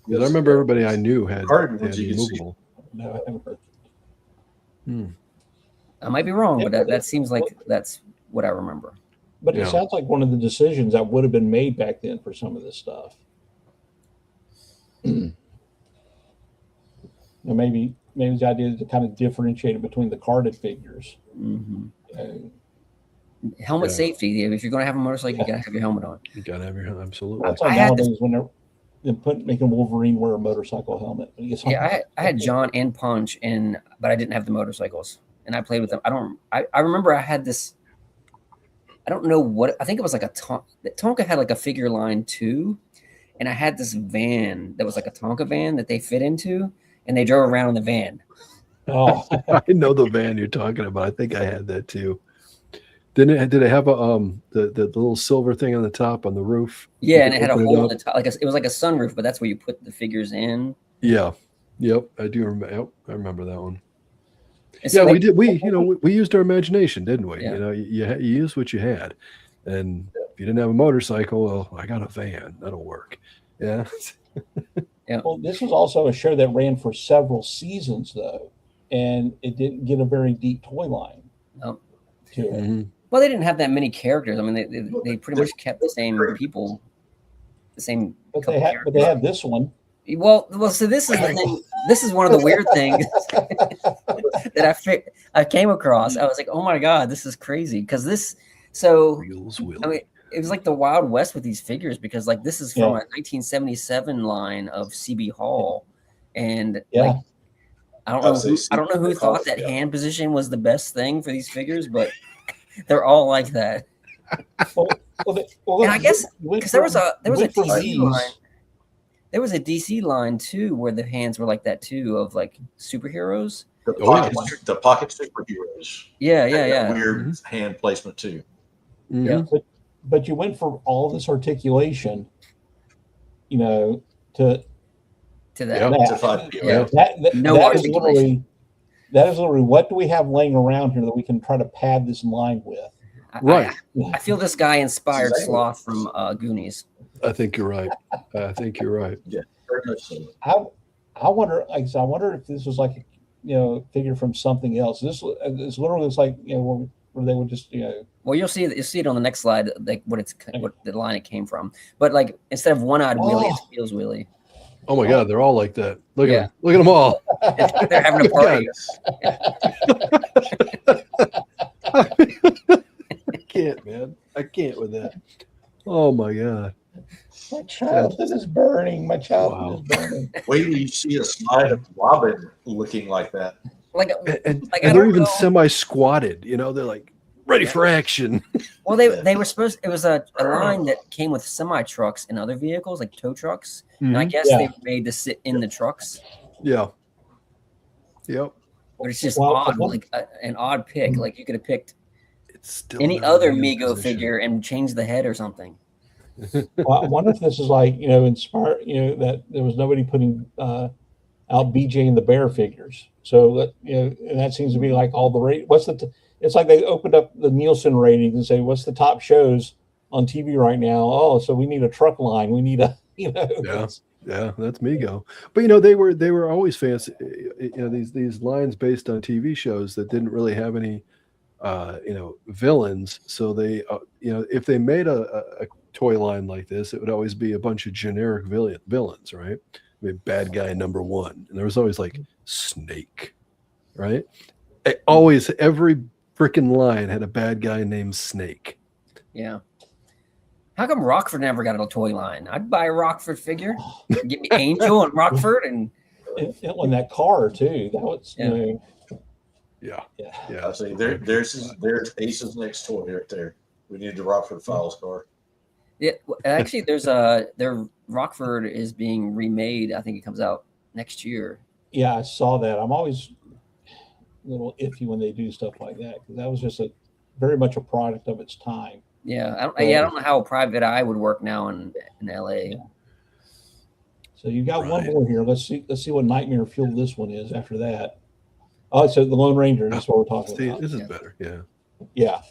I remember everybody I knew had movable. No, I haven't heard. I might be wrong, but that seems like that's what I remember. But it sounds like one of the decisions that would have been made back then for some of this stuff. Maybe the idea is to kind of differentiate it between the carded figures. Helmet safety. If you're going to have a motorcycle, you got to have your helmet on. You got to have your helmet. Absolutely. That's why nowadays when they're making Wolverine wear a motorcycle helmet. Yeah, I had John and Punch, but I didn't have the motorcycles, and I played with them. I remember I had this. I don't know what. I think it was like a Tonka had like a figure line too, and I had this van that was like a Tonka van that they fit into, and they drove around in the van. Oh, I know the van you're talking about. I think I had that too. Did it have the little silver thing on the top on the roof? Yeah, and it had a hole in the top. It was like a sunroof, but that's where you put the figures in. Yeah. Yep. I do remember. Yep, I remember that one. So we did. We used our imagination, didn't we? Yeah. You used what you had, and if you didn't have a motorcycle, well, I got a van. That'll work. Yeah. Yeah. Well, this was also a show that ran for several seasons, though, and it didn't get a very deep toy line. No. To it. Mm-hmm. Well, they didn't have that many characters. I mean, they pretty much kept the same people, the same. But they had this one. Well. So this is the thing. This is one of the weird things that I came across. I was like, oh my god, this is crazy because this. So I mean, it was like the Wild West with these figures because like this is from a 1977 line of CB Hall, and like I don't know who thought that hand position was the best thing for these figures, but they're all like that. And I guess because there was a DC line. There was a DC line too where the hands were like that too of like superheroes. The pocket superheroes. Yeah. Weird hand placement too. Mm-hmm. Yeah. But you went for all this articulation, to that. That is literally what do we have laying around here that we can try to pad this line with? Right. I feel this guy inspired Sloth from Goonies. I think you're right. Yeah. I wonder if this was like figure from something else. This literally was like where they would just Well, you'll see it on the next slide, like what the line it came from. But like instead of one-eyed Willie, it's Feels Willie. Oh my God, they're all like that. Look at them all. They're having a party. I can't, man. I can't with that. Oh my God. My childhood is burning. My childhood is burning. Wait till you see a slide of Robin looking like that. And they're even semi-squatted. They're like ready for action. Well, they were supposed. It was a line that came with semi trucks and other vehicles like tow trucks, and I guess they were made to sit in the trucks. Yeah. Yep. But it's just odd, like an odd pick. Like you could have picked any other Mego figure and changed the head or something. Well, I wonder if this is like inspired. That there was nobody putting out BJ and the Bear figures. So that and that seems to be like all the rate. It's like they opened up the Nielsen ratings and say, what's the top shows on TV right now? Oh, so we need a truck line. We need a Yeah, that's Mego. But they were always fancy. These lines based on TV shows that didn't really have any villains. So they if they made a toy line like this, it would always be a bunch of generic villains, right? I mean, bad guy number one, and there was always like Snake, right? Every freaking line had a bad guy named Snake. Yeah. How come Rockford never got a toy line? I'd buy a Rockford figure. Get me Angel and Rockford and that car too. That was Yeah. I see. There's Ace's next toy right there. We need the Rockford Files car. Yeah, actually, their Rockford is being remade. I think it comes out next year. Yeah, I saw that. I'm always a little iffy when they do stuff like that because that was just very much a product of its time. Yeah, I don't know how a private eye would work now in LA. Yeah. So you got one more here. Let's see what Nightmare Fuel this one is after that. Oh, so the Lone Ranger. That's what we're talking about. This is better. Yeah. Yeah.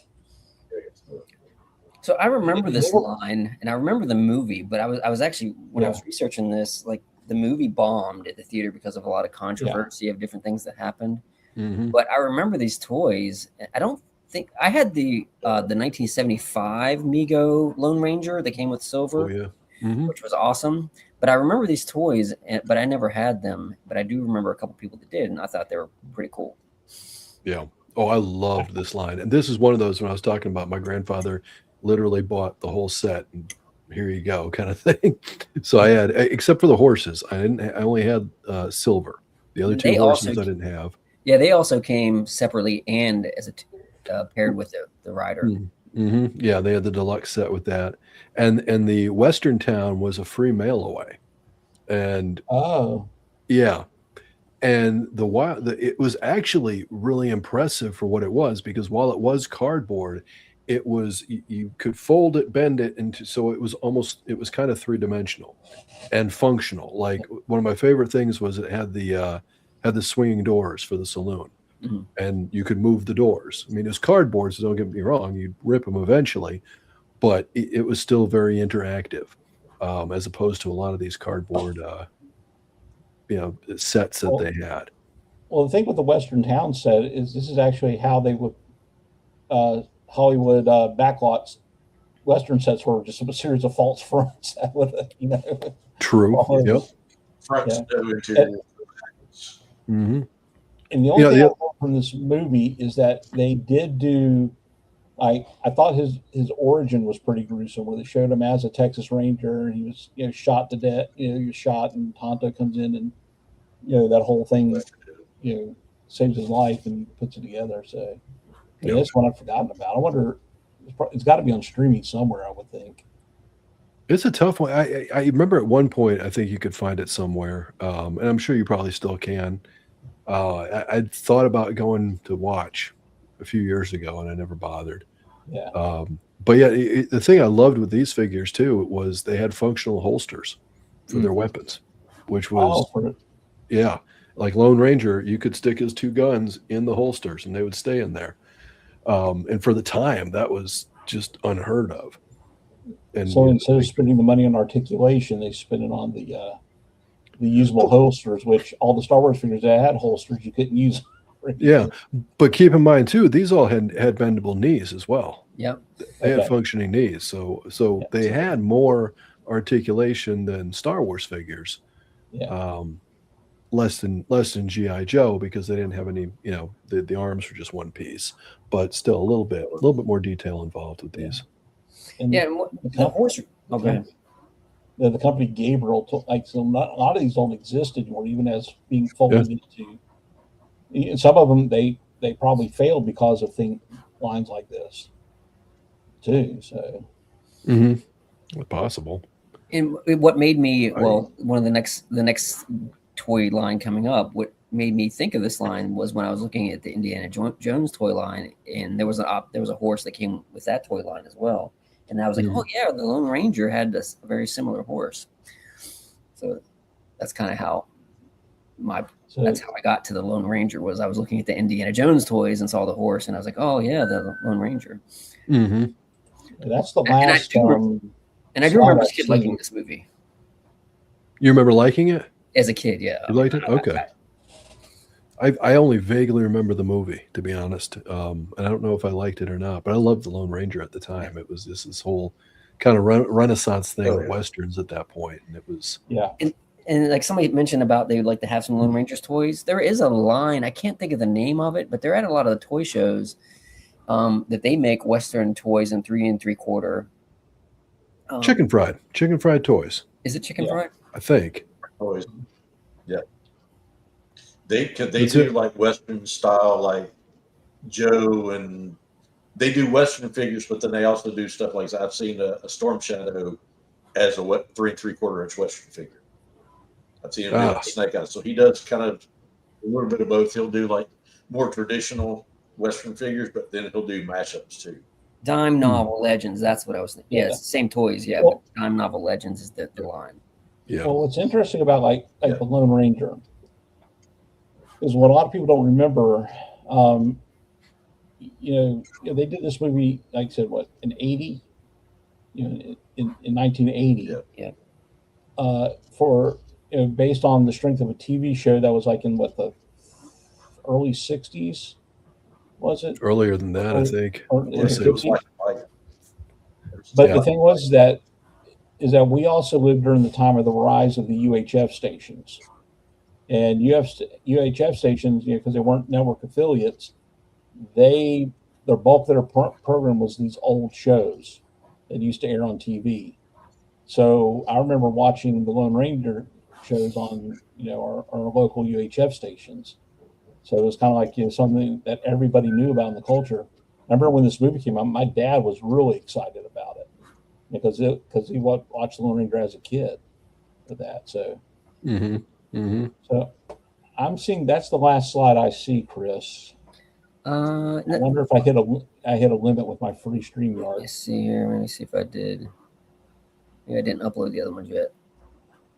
So I remember this line, and I remember the movie, but I was actually when I was researching this, like the movie bombed at the theater because of a lot of controversy of different things that happened. But I remember these toys. I don't think I had the 1975 Mego Lone Ranger that came with silver, Oh yeah, which was awesome. But I remember these toys, but I never had them. But I do remember a couple people that did, and I thought they were pretty cool. yeah. Oh, I loved this line, and this is one of those when I was talking about my grandfather literally bought the whole set, and here you go, kind of thing. So I had, except for the horses, I didn't. I only had silver. The other two horses I didn't have. Yeah, they also came separately and as a paired with the rider. Yeah, they had the deluxe set with that, and the Western Town was a free mail away, and yeah, and it was actually really impressive for what it was, because while it was cardboard, it was you could fold it, bend it into, so it was kind of three-dimensional and functional. Like one of my favorite things was it had the swinging doors for the saloon. And you could move the doors. I mean, it was cardboard, so don't get me wrong, you'd rip them eventually, but it was still very interactive, as opposed to a lot of these cardboard sets that they had. Well, the thing with the Western Town set is this is actually how they would Hollywood backlots Western sets were just a series of false fronts with it, True. Yep. And the only thing I learned from this movie is that they did do, I thought his origin was pretty gruesome, where they showed him as a Texas Ranger and he was shot to death. He was shot, and Tonto comes in and that whole thing saves his life and puts it together. So that's one I've forgotten about. I wonder, it's got to be on streaming somewhere, I would think. It's a tough one. I remember at one point I think you could find it somewhere, and I'm sure you probably still can. I'd thought about going to watch a few years ago, and I never bothered. Yeah. But yeah, the thing I loved with these figures too was they had functional holsters for their weapons, which was like Lone Ranger. You could stick his two guns in the holsters, and they would stay in there. And for the time, that was just unheard of. And so instead of spending the money on articulation, they spent it on the usable holsters, which all the Star Wars figures that had holsters, you couldn't use. Yeah, but keep in mind too, these all had bendable knees as well. Yep, they had functioning knees, so they had more articulation than Star Wars figures. Yeah. Less than GI Joe, because they didn't have any. The arms were just one piece, but still a little bit more detail involved with these. And the horse. Okay. The company Gabriel, a lot of these don't exist anymore, even as being folded into. And some of them they probably failed because of lines like this, too. So, possible. And what made me one of the next toy line coming up, what made me think of this line was when I was looking at the Indiana Jones toy line, and there was a horse that came with that toy line as well. And I was like, oh yeah, the Lone Ranger had a very similar horse. So that's kind of how that's how I got to the Lone Ranger. Was I was looking at the Indiana Jones toys and saw the horse, and I was like, oh yeah, the Lone Ranger. That's the last. And I do remember as a kid liking this movie. You remember liking it as a kid? Yeah, you liked it. Okay. I only vaguely remember the movie, to be honest, and I don't know if I liked it or not. But I loved the Lone Ranger at the time. It was this whole kind of renaissance thing of westerns at that point, and it was And like somebody mentioned about they would like to have some Lone Rangers toys. There is a line, I can't think of the name of it, but they're at a lot of the toy shows that they make Western toys in 3 3/4. Chicken fried toys. Is it chicken fried? I think. Toys. Yeah. They do like Western style, like Joe, and they do Western figures, but then they also do stuff like I've seen a Storm Shadow as a 3 3/4 inch Western figure. I've seen him do a Snake Eyes. So he does kind of a little bit of both. He'll do like more traditional Western figures, but then he'll do mashups too. Dime Novel Legends. That's what I was thinking. Yeah, it's the same toys. Yeah, but Dime Novel Legends is the line. Yeah. Well, what's interesting about like the Lone Ranger is what a lot of people don't remember. They did this movie, like I said, in 80? In 1980. Yeah. For based on the strength of a TV show that was like in the early 60s, was it? Earlier than that, I think. It was like but the thing was that we also lived during the time of the rise of the UHF stations. And UHF stations, because they weren't network affiliates, their bulk of their program was these old shows that used to air on TV. So I remember watching the Lone Ranger shows on our local UHF stations. So it was kind of like something that everybody knew about in the culture. I remember when this movie came out, my dad was really excited about it because he watched the Lone Ranger as a kid for that. So, so I'm seeing that's the last slide I see, Chris. I wonder if I hit a limit with my free StreamYard. Let me see here. Let me see if I did. Yeah, I didn't upload the other ones yet.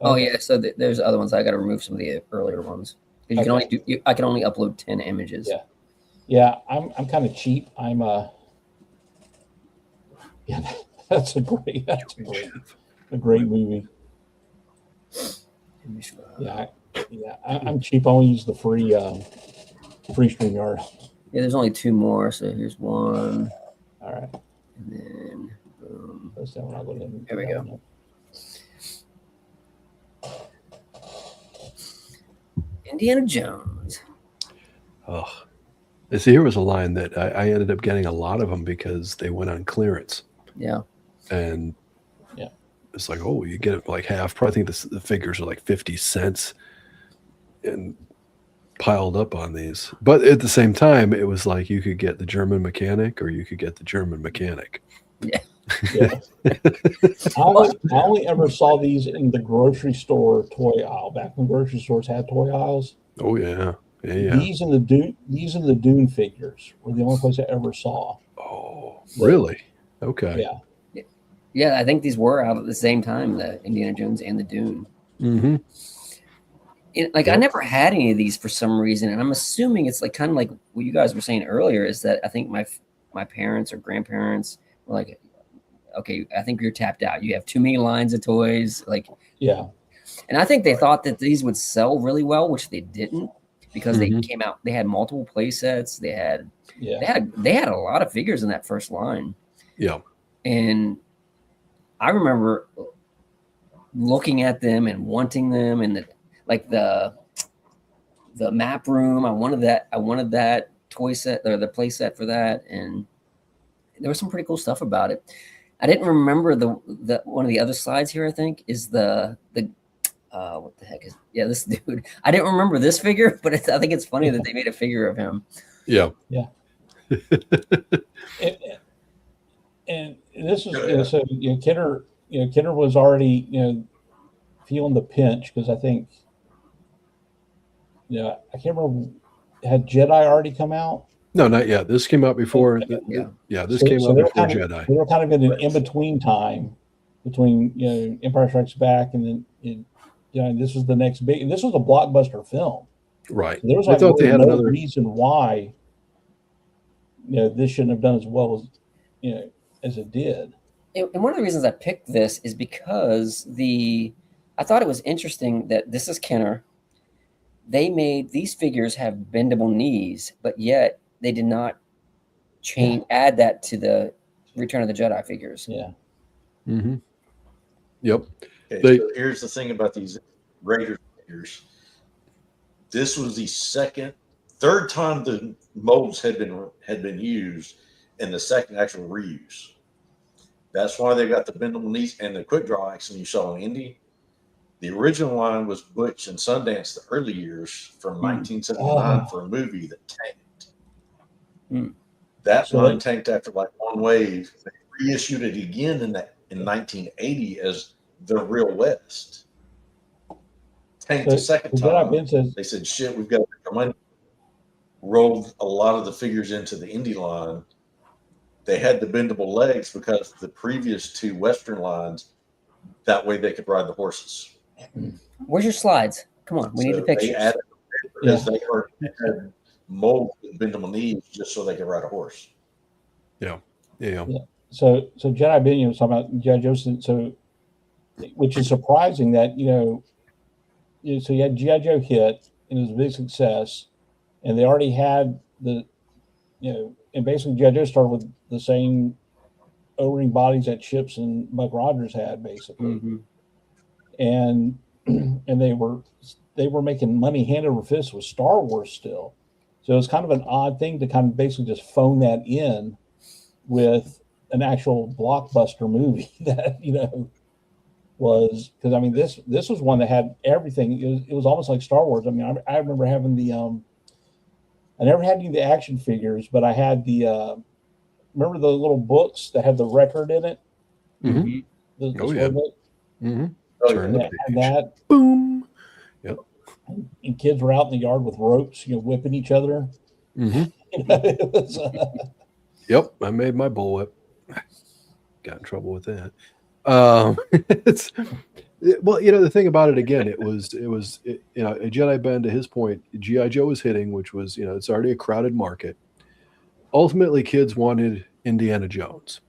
Oh yeah, so there's other ones. I got to remove some of the earlier ones. You can only I can only upload 10 images. Yeah. I'm kind of cheap. That's a great movie. I'm cheap. I only use the free StreamYard. Yeah, there's only 2 more. So here's one. All right. And then boom. There we go. Indiana Jones. Oh, see, here was a line that I ended up getting a lot of them because they went on clearance. Yeah. And it's like, oh, you get it like half. Probably think the figures are like 50 cents and piled up on these. But at the same time, it was like you could get the German mechanic or you could get the German mechanic. Yeah. I only ever saw these in the grocery store toy aisle. Back when grocery stores had toy aisles. Oh yeah. These and the Dune figures were the only place I ever saw. Oh, really? Okay. Yeah, I think these were out at the same time, the Indiana Jones and the Dune. Mm-hmm. I never had any of these for some reason, and I'm assuming it's like kind of like what you guys were saying earlier is that I think my parents or grandparents were like, okay, I think you're tapped out. You have too many lines of toys. And I think they thought that these would sell really well, which they didn't because they came out. They had multiple play sets. They had a lot of figures in that first line. Yeah. And I remember looking at them and wanting them, and the map room. I wanted that toy set or the play set for that, and there was some pretty cool stuff about it. I didn't remember the one of the other slides here. I think is the what the heck is this dude? I didn't remember this figure, but I think it's funny that they made a figure of him. Yeah. And this is so Kidder was already feeling the pinch because I think I can't remember, had Jedi already come out? No, not yet. This came out before. This came out before Jedi. They were kind of in an in-between time between Empire Strikes Back and then this was the next big. And this was a blockbuster film, right? So there was they had no reason why this shouldn't have done as well as it did. And one of the reasons I picked this is because I thought it was interesting that this is Kenner. They made these figures have bendable knees, but yet they did not add that to the Return of the Jedi figures. Yeah. Mm-hmm. Yep. Okay, so here's the thing about these Raiders figures. This was the third time the molds had been used, and the second actual reuse. That's why they got the bendable knees and the quick draw action you saw in Indy. The original line was Butch and Sundance, the early years from 1979 for a movie that tanked. That line tanked after like one wave. They reissued it again in 1980 as the Real West. Tanked the second time. They said, "Shit, we've got to make our money." Rolled a lot of the figures into the Indy line. They had the bendable legs because the previous 2 Western lines. That way they could ride the horses. Where's your slides? Come on, we need the pictures. They added because they had mold with bendable knees just so they could ride a horse. Yeah. So Jedi Binion was talking about G.I. Joe, which is surprising that so you had G.I. Joe hit and it was a big success, and they already had the, and basically G.I. Joe started with the same O-ring bodies that Chips and Buck Rogers had, basically, and they were making money hand over fist with Star Wars still. So it's kind of an odd thing to kind of basically just phone that in with an actual blockbuster movie that, was, because I mean, this was one that had everything. It was almost like Star Wars. I mean, I remember having I never had any of the action figures, but I had remember the little books that had the record in it? Mm-hmm. The book? Mm-hmm. Turn the page. That. Boom. Yep. And kids were out in the yard with ropes, whipping each other. Mm-hmm. It was, Yep, I made my bullwhip. Got in trouble with that. Well, the thing about it again, it was a Jedi Ben, to his point, G.I. Joe was hitting, which was, it's already a crowded market. Ultimately, kids wanted Indiana Jones.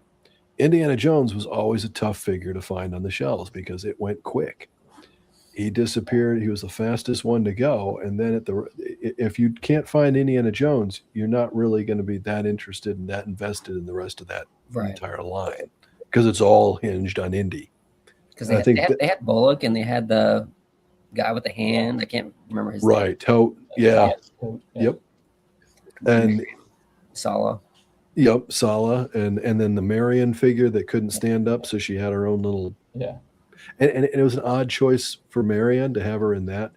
Indiana Jones was always a tough figure to find on the shelves because it went quick. He disappeared. He was the fastest one to go. And then if you can't find Indiana Jones, you're not really going to be that interested and that invested in the rest of that entire line, because it's all hinged on Indy. Because they had Bullock and they had the guy with the hand. I can't remember his name. Right. Tote. Yeah. Yep. And Sala. Yep, Sala, and then the Marion figure that couldn't stand up, so she had her own little. Yeah. And it was an odd choice for Marion to have her in that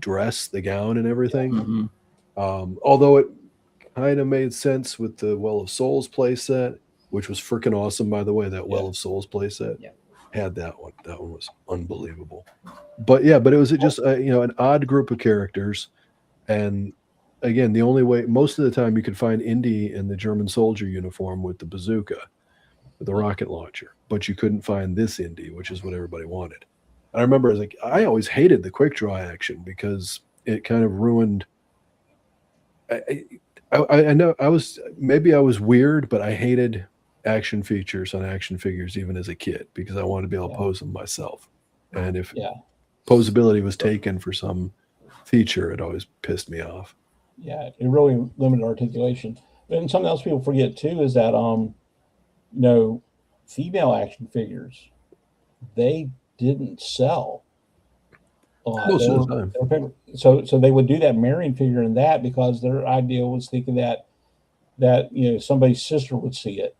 dress, the gown, and everything. Mm-hmm. Although it kind of made sense with the Well of Souls playset, which was freaking awesome, by the way. That Well of Souls playset had that one. That one was unbelievable. But it was just an odd group of characters, and again, the only way most of the time you could find Indy in the German soldier uniform with the bazooka, with the rocket launcher, but you couldn't find this Indy, which is what everybody wanted. And I remember I always hated the quick draw action because it kind of ruined. I know I was weird, but I hated action features on action figures even as a kid because I wanted to be able to pose them myself. And if posability was taken for some feature, it always pissed me off. Yeah, it really limited articulation. And something else people forget too is that female action figures, they didn't sell. Most of the time. So they would do that Marion figure in that because their idea was thinking that somebody's sister would see it,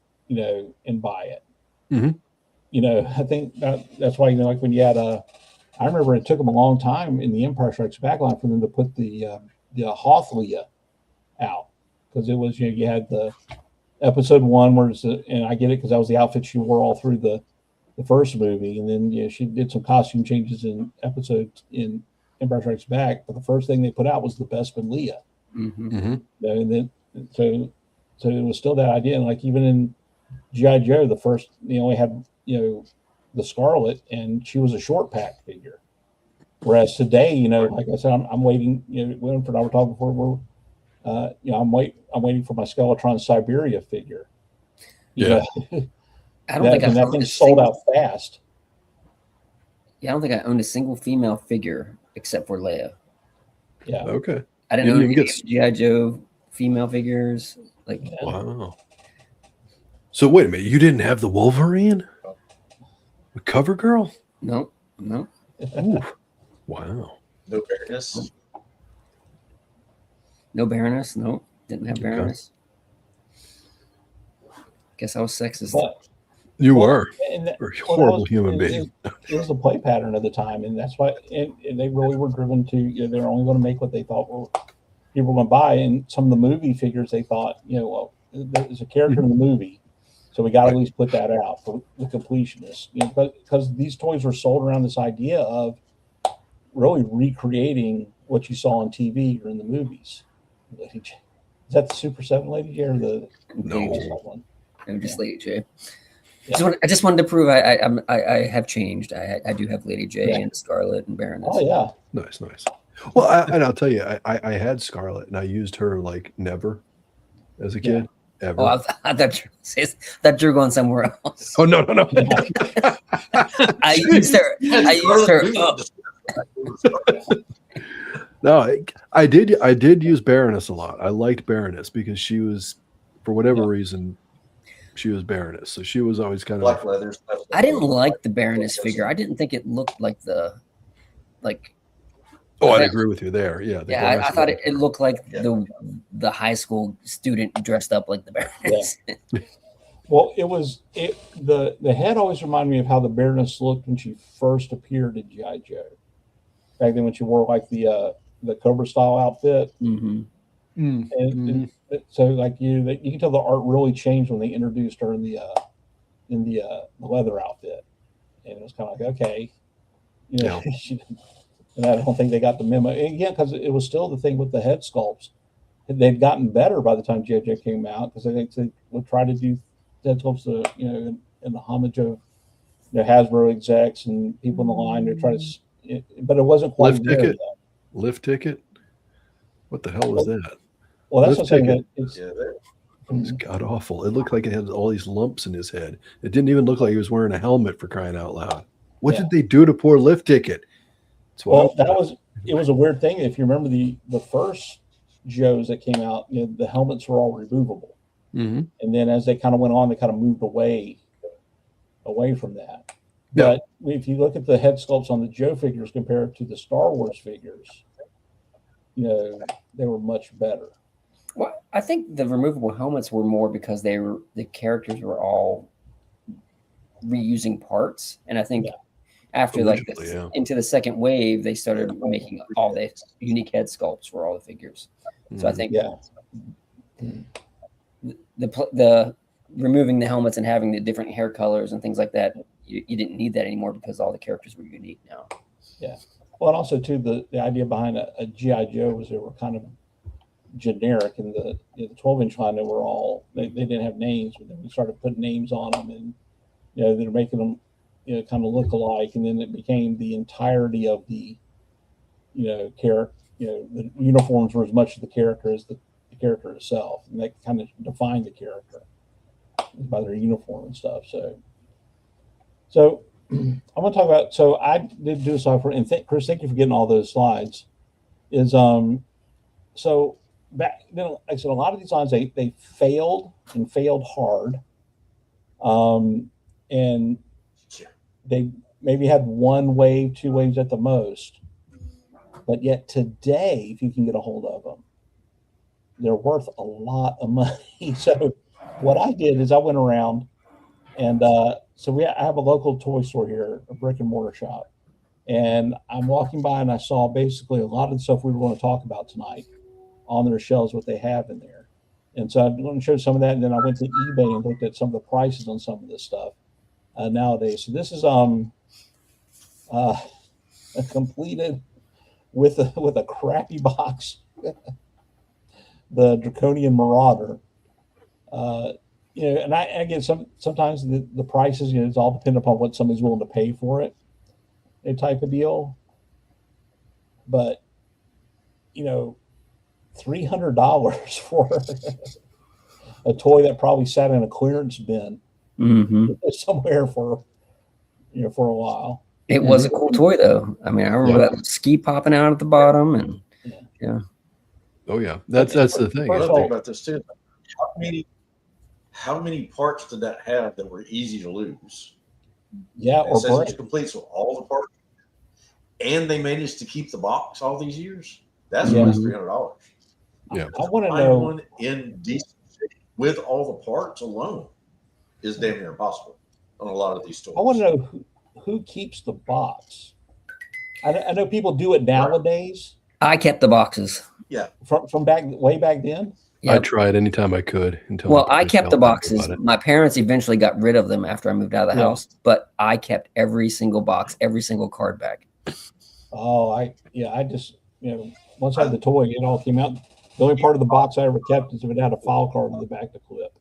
and buy it. Mm-hmm. I think that's why like when you had I remember it took them a long time in the Empire Strikes Back line for them to put the Hoth Leia out, because it was you had the episode 1 where and I get it because that was the outfit she wore all through the first movie, and then she did some costume changes in Empire Strikes Back, but the first thing they put out was the Bespin Leia. Mm-hmm. And then so it was still that idea, and like even in G.I. Joe, the first only had the Scarlet, and she was a short pack figure. Whereas today, like I said, I'm waiting. Winfred and I were talking before. I'm waiting for my Skeletron Siberia figure. Yeah, I don't think that thing sold out fast. Yeah, I don't think I owned a single female figure except for Leia. Yeah. Okay. I didn't own any G.I. Joe female figures. Wow. So wait a minute, you didn't have the Wolverine? The cover girl? No. Ooh. Wow. No Baroness? No Baroness? No. Didn't have Baroness. Guess I was sexist. You were. You're a horrible human being. It was the play pattern of the time, and that's why and they really were driven to, they're only going to make what they thought people were going to buy. And some of the movie figures, they thought, there's a character in the movie, so we got to at least put that out for the completionists. Because these toys were sold around this idea of really recreating what you saw on TV or in the movies. Is that the Super 7 Lady J or the one? No, just Lady J. Yeah. I just wanted to prove I have changed. I do have Lady J and Scarlet and Baroness. Oh yeah, nice. Well, I'll tell you, I had Scarlet and I used her like never as a kid. Ever. Oh, I thought you were going somewhere else. Oh no. I used her. No, I did use Baroness a lot. I liked Baroness because she was, for whatever reason, she was Baroness. So she was always kind Black of. leathers. I didn't like the Baroness figure. I didn't think it looked like Oh, I'd agree with you there. Yeah. Yeah, I thought it looked like the high school student dressed up like the Baroness. Yeah. Well, the head always reminded me of how the Baroness looked when she first appeared in G.I. Joe. Back then, when she wore like the Cobra style outfit, and so like you can tell the art really changed when they introduced her in the leather outfit, and it was kind of like, okay, and I don't think they got the memo again, because it was still the thing with the head sculpts. They'd gotten better by the time J.J. came out, because they would try to do head sculpts, in the homage of Hasbro execs and people in the line to try to, but it wasn't quite Lift ticket. Lift ticket. What the hell was that? Well, that's what I'm saying. It's god awful. It looked like it had all these lumps in his head. It didn't even look like he was wearing a helmet, for crying out loud. What did they do to poor Lift ticket? Well, it was a weird thing. If you remember the first Joes that came out, the helmets were all removable. Mm-hmm. And then as they kind of went on, they kind of moved away from that. But if you look at the head sculpts on the Joe figures compared to the Star Wars figures, they were much better. Well, I think the removable helmets were more because the characters were all reusing parts, and I think after into the second wave, they started making all the unique head sculpts for all the figures. So I think the removing the helmets and having the different hair colors and things like that, you didn't need that anymore because all the characters were unique now. Yeah. Well, and also too, the idea behind a G.I. Joe was they were kind of generic, and the 12-inch line, they didn't have names, but then we started putting names on them, and they're making them kind of look alike, and then it became the entirety of the character. The uniforms were as much of the character as the character itself, and that kind of defined the character by their uniform and stuff. So I'm going to talk about. So I did do a software, and Chris, thank you for getting all those slides. So back then, like I said, a lot of these lines they failed and failed hard, and they maybe had one wave, two waves at the most. But yet today, if you can get a hold of them, they're worth a lot of money. So what I did is I went around, and so I have a local toy store here, a brick and mortar shop. And I'm walking by, and I saw basically a lot of the stuff we were going to talk about tonight on their shelves, what they have in there. And so I'm going to show some of that. And then I went to eBay and looked at some of the prices on some of this stuff nowadays. So this is completed with a crappy box, the Draconian Marauder. And I get sometimes the prices, it's all dependent upon what somebody's willing to pay for it, a type of deal. But $300 for a toy that probably sat in a clearance bin somewhere for a while. It was a cool toy, though. I mean, I remember that ski popping out at the bottom, and Oh yeah, that's the thing. Another thing about this too, how many parts did that have that were easy to lose? Yeah, it says it's complete, so all the parts, and they managed to keep the box all these years. That's worth $300. Yeah, I want to know one in decent shape with all the parts alone is damn near impossible on a lot of these toys. I want to know who keeps the box. I know people do it nowadays. I kept the boxes. Yeah, from way back then. Yep. I tried anytime I could until I kept the boxes. My parents eventually got rid of them after I moved out of the house, but I kept every single box, every single card back. Oh, I just once I had the toy, it all came out. The only part of the box I ever kept is if it had a file card in the back to clip.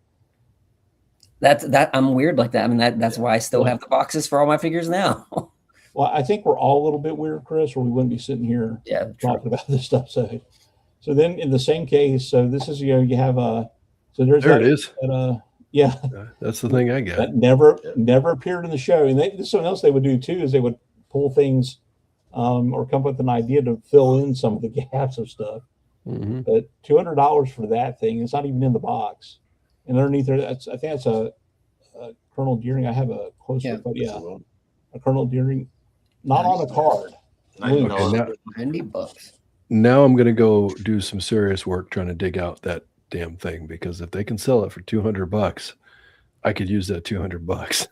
I'm weird like that. I mean, that's why I still have the boxes for all my figures now. Well, I think we're all a little bit weird, Chris, or we wouldn't be sitting here talking about this stuff. So then in the same case, so this is, you have so there's it is. That's the thing I got. That never appeared in the show. And this is something else they would do too, is they would pull things or come up with an idea to fill in some of the gaps of stuff. Mm-hmm. But $200 for that thing, it's not even in the box. And underneath there, I think that's a Colonel Deering. I have a closer, but yeah, a Colonel Deering, not on the card. $90. Now I'm going to go do some serious work trying to dig out that damn thing, because if they can sell it for $200, I could use that $200.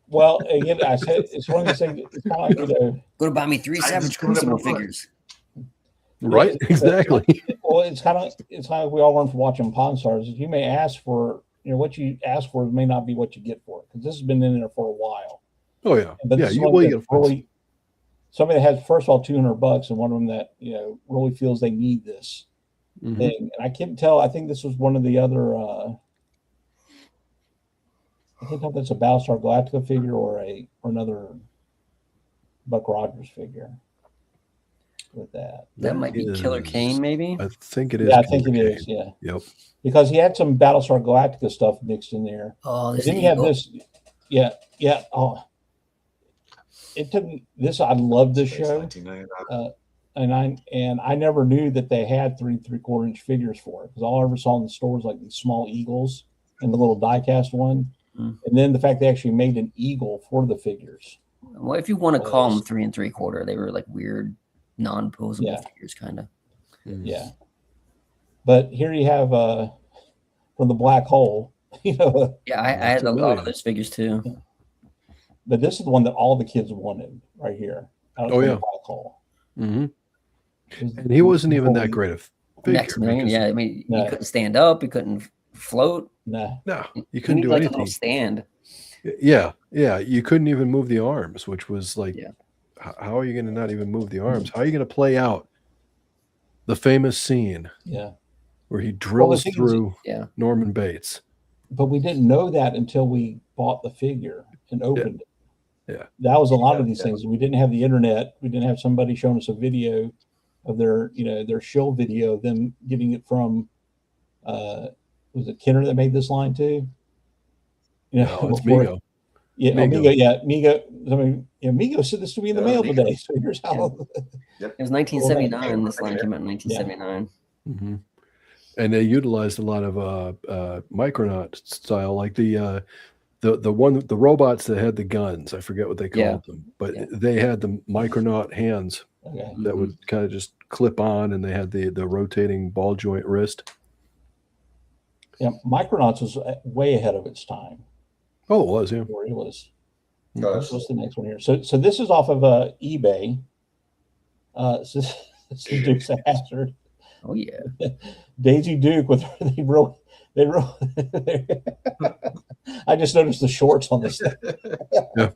Well, again, I said it's one of these things. It's kind of like go to buy me 3 Savage Crucible figures. Right, exactly. Well, it's kind of like we all learn from watching Pawn Stars. You may ask for, what you ask for may not be what you get for it, because this has been in there for a while. Oh yeah, but yeah, you will get really somebody that has, first of all, $200, and one of them that really feels they need this thing. And I can't tell. I think this was one of the other. I can't tell if that's a Battlestar Galactica figure or another Buck Rogers figure. With that might be Killer Kane, maybe. I think it is. Yeah, I think it is. Yeah. Yep. Because he had some Battlestar Galactica stuff mixed in there. Oh, then he had this. Yeah. Oh, it took me this. I love this show. And I never knew that they had 3 3/4-inch figures for it, because all I ever saw in the stores like these small eagles and the little die-cast one, and then the fact they actually made an eagle for the figures. Well, if you want to call them 3 3/4, they were like weird, non-posable figures, kind of. Yeah. But here you have from the black hole. Yeah, I had a lot of those figures too. Yeah. But this is the one that all the kids wanted right here. Oh yeah. Black hole. Mm-hmm. And he wasn't even that great of figure. Maximilian, yeah. I mean, he couldn't stand up. He couldn't float. No, you couldn't do anything. A little stand. Yeah. You couldn't even move the arms, which was like, how are you going to not even move the arms? How are you going to play out the famous scene? Yeah. Where he drills through Norman Bates. But we didn't know that until we bought the figure and opened it. Yeah. That was a lot of these things. We didn't have the internet. We didn't have somebody showing us a video of their shill video of them getting it from was it Kenner that made this line too? It's Mego. Yeah, Mego. Yeah, Mego. I mean, Mego said this to me in the mail today. So here's how. It was 1979. This line came out in 1979. Mm-hmm. And they utilized a lot of Micronaut style, like the robots that had the guns. I forget what they called them, but they had the Micronaut hands that would kind of just clip on, and they had the rotating ball joint wrist. Yeah, Micronauts was way ahead of its time. Oh, it was, yeah. Where it was. What's the next one here? So this is off of eBay. So this is Duke's Hazard. Oh yeah, Daisy Duke with they wrote. I just noticed the shorts on this. Yeah.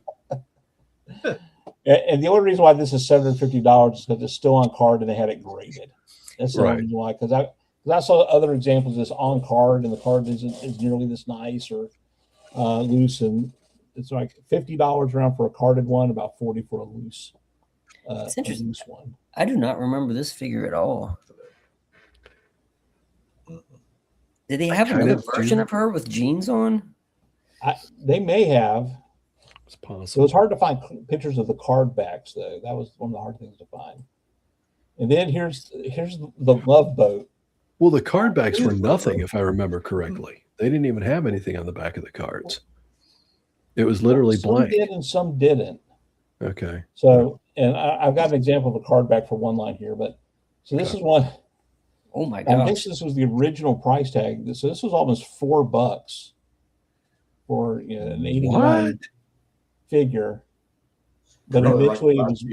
And the only reason why this is $750 is because it's still on card and they had it graded. That's the only reason why. Because I saw other examples of this on card and the card isn't nearly this nice or loose, and it's like $50 around for a carded one, about $40 for a loose. It's interesting. Loose one. I do not remember this figure at all. Did they have another version of her with jeans on? They may have. It's possible. So it's hard to find pictures of the card backs, though. That was one of the hard things to find. And then here's the Love Boat. Well, the card backs were nothing, if I remember correctly. They didn't even have anything on the back of the cards. It was literally blank. Some did and some didn't. Okay. So, and I've got an example of a card back for one line here, but so this is one. Oh my god! I think this was the original price tag. So this was almost $4 for an 89 figure, but eventually it was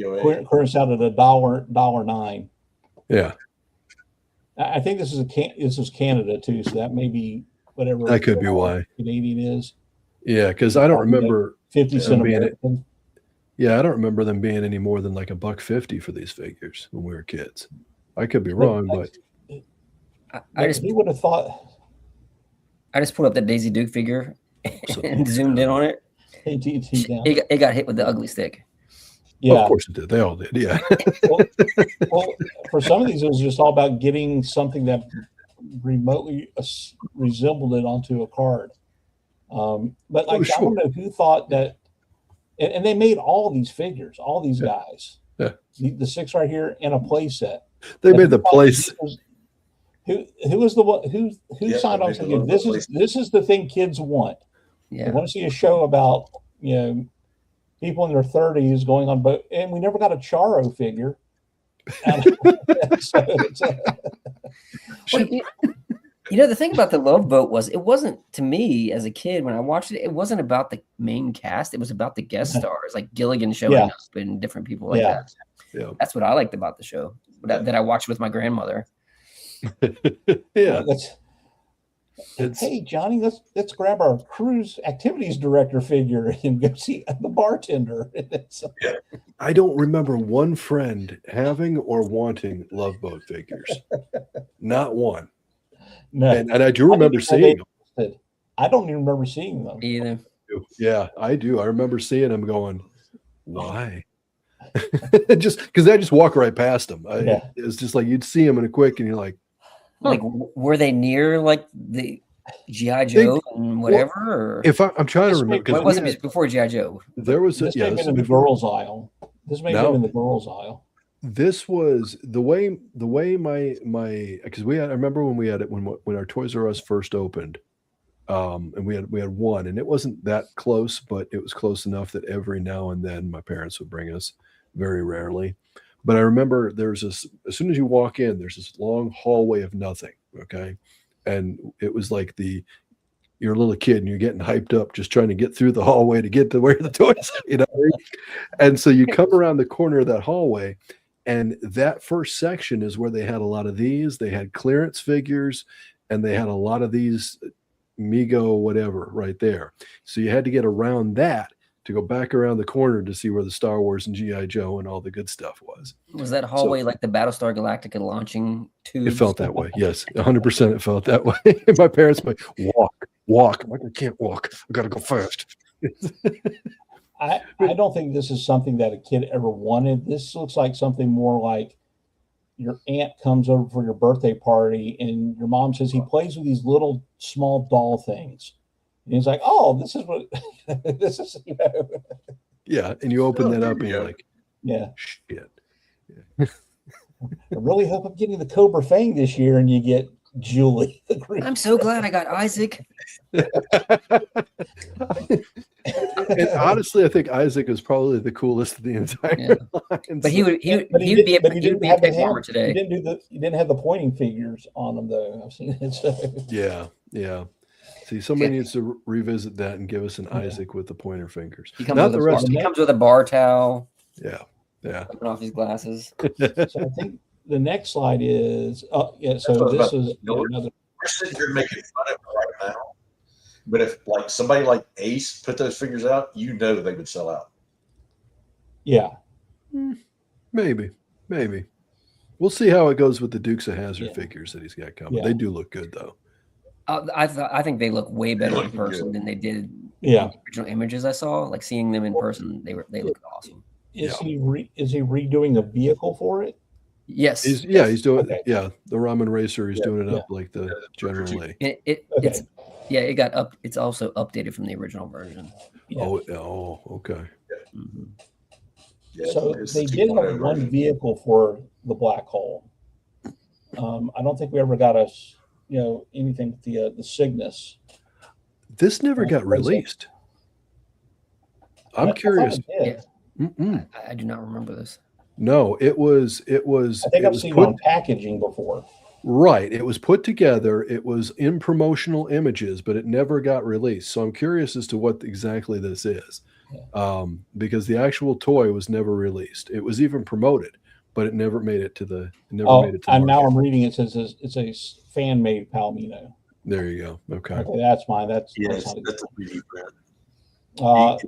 clearance out at $1.09. Yeah, I think this is Canada too, so that may be whatever. That could be why Canadian is. Yeah, because I don't remember 50 cent American. Yeah, I don't remember them being any more than like $1.50 for these figures when we were kids. I could be wrong, but he would have thought. I just pulled up that Daisy Duke figure and zoomed in on it. It got hit with the ugly stick. Yeah, well, of course it did. They all did. Yeah. well, for some of these, it was just all about getting something that remotely resembled it onto a card. But I don't know who thought that, and they made all these figures, all these guys. Yeah. The 6 right here and a play set. They made the place. Who was the one who signed off saying this is the thing kids want? Yeah. They want to see a show about people in their 30s going on boat, and we never got a Charo figure. The thing about the Love Boat was it wasn't, to me as a kid when I watched it, it wasn't about the main cast. It was about the guest stars, like Gilligan showing up and different people like that. Yeah. That's what I liked about the show that I watched with my grandmother. Yeah. Hey Johnny, let's grab our cruise activities director figure and go see the bartender. I don't remember one friend having or wanting Love Boat figures. Not one. No, and I do remember seeing them. I don't even remember seeing them either. Yeah, I do. I remember seeing them going, why? Just because I just walk right past them. It's just like you'd see them in a quick, and you're like, like, were they near like the G.I. Joe and whatever? Or? If I'm trying to remember, because was it before G.I. Joe? There was this may have been in the girls' aisle. This may have been in the girls' aisle. This was the way my because I remember when we had it when our Toys R Us first opened, and we had one, and it wasn't that close, but it was close enough that every now and then my parents would bring us, very rarely. But I remember there's this, as soon as you walk in, there's this long hallway of nothing. Okay. And it was like you're a little kid and you're getting hyped up, just trying to get through the hallway to get to where the toys, And so you come around the corner of that hallway, and that first section is where they had a lot of these. They had clearance figures, and they had a lot of these Mego, whatever, right there. So you had to get around that to go back around the corner to see where the Star Wars and G.I. Joe and all the good stuff was. Was that hallway like the Battlestar Galactica launching tubes? It felt that way. Yes, 100% it felt that way. My parents were like, walk. I'm like, I can't walk. I got to go fast. I don't think this is something that a kid ever wanted. This looks like something more like your aunt comes over for your birthday party and your mom says he plays with these little small doll things. And he's like, oh, this is what this is, Yeah, and you open that up and you're like, shit. I really hope I'm getting the Cobra Fang this year, and you get Julie. I'm so glad I got Isaac. And honestly, I think Isaac is probably the coolest of the entire line. But he would be a pig farmer today. You didn't have the pointing figures on them though. I've seen it. So. Yeah. See, somebody needs to revisit that and give us an Isaac with the pointer fingers. He comes with a bar towel. Yeah. Taking off his glasses. So I think the next slide is so this is another. We're sitting here making fun of it right now, but if like somebody like Ace put those figures out, they would sell out. Yeah, maybe. We'll see how it goes with the Dukes of Hazzard figures that he's got coming. Yeah. They do look good though. I think they look way better in person than they did in the original images I saw. Like seeing them in person, they look awesome. Is he redoing a vehicle for it? Yes. He's doing the Ramen Racer. He's doing it up like the General Lee. It got up. It's also updated from the original version. Yeah. Oh, okay. Mm-hmm. Yeah, so they did have one vehicle for the Black Hole. I don't think we ever got anything with the Cygnus. This never got released. I'm curious. I do not remember this. No, it was. I think I've seen it on packaging before. Right. It was put together. It was in promotional images, but it never got released. So I'm curious as to what exactly this is, because the actual toy was never released. It was even promoted, but it never made it to the. Now I'm reading it says it's a fan made Palomino. There you go. Okay, that's mine. That's a 3D print. You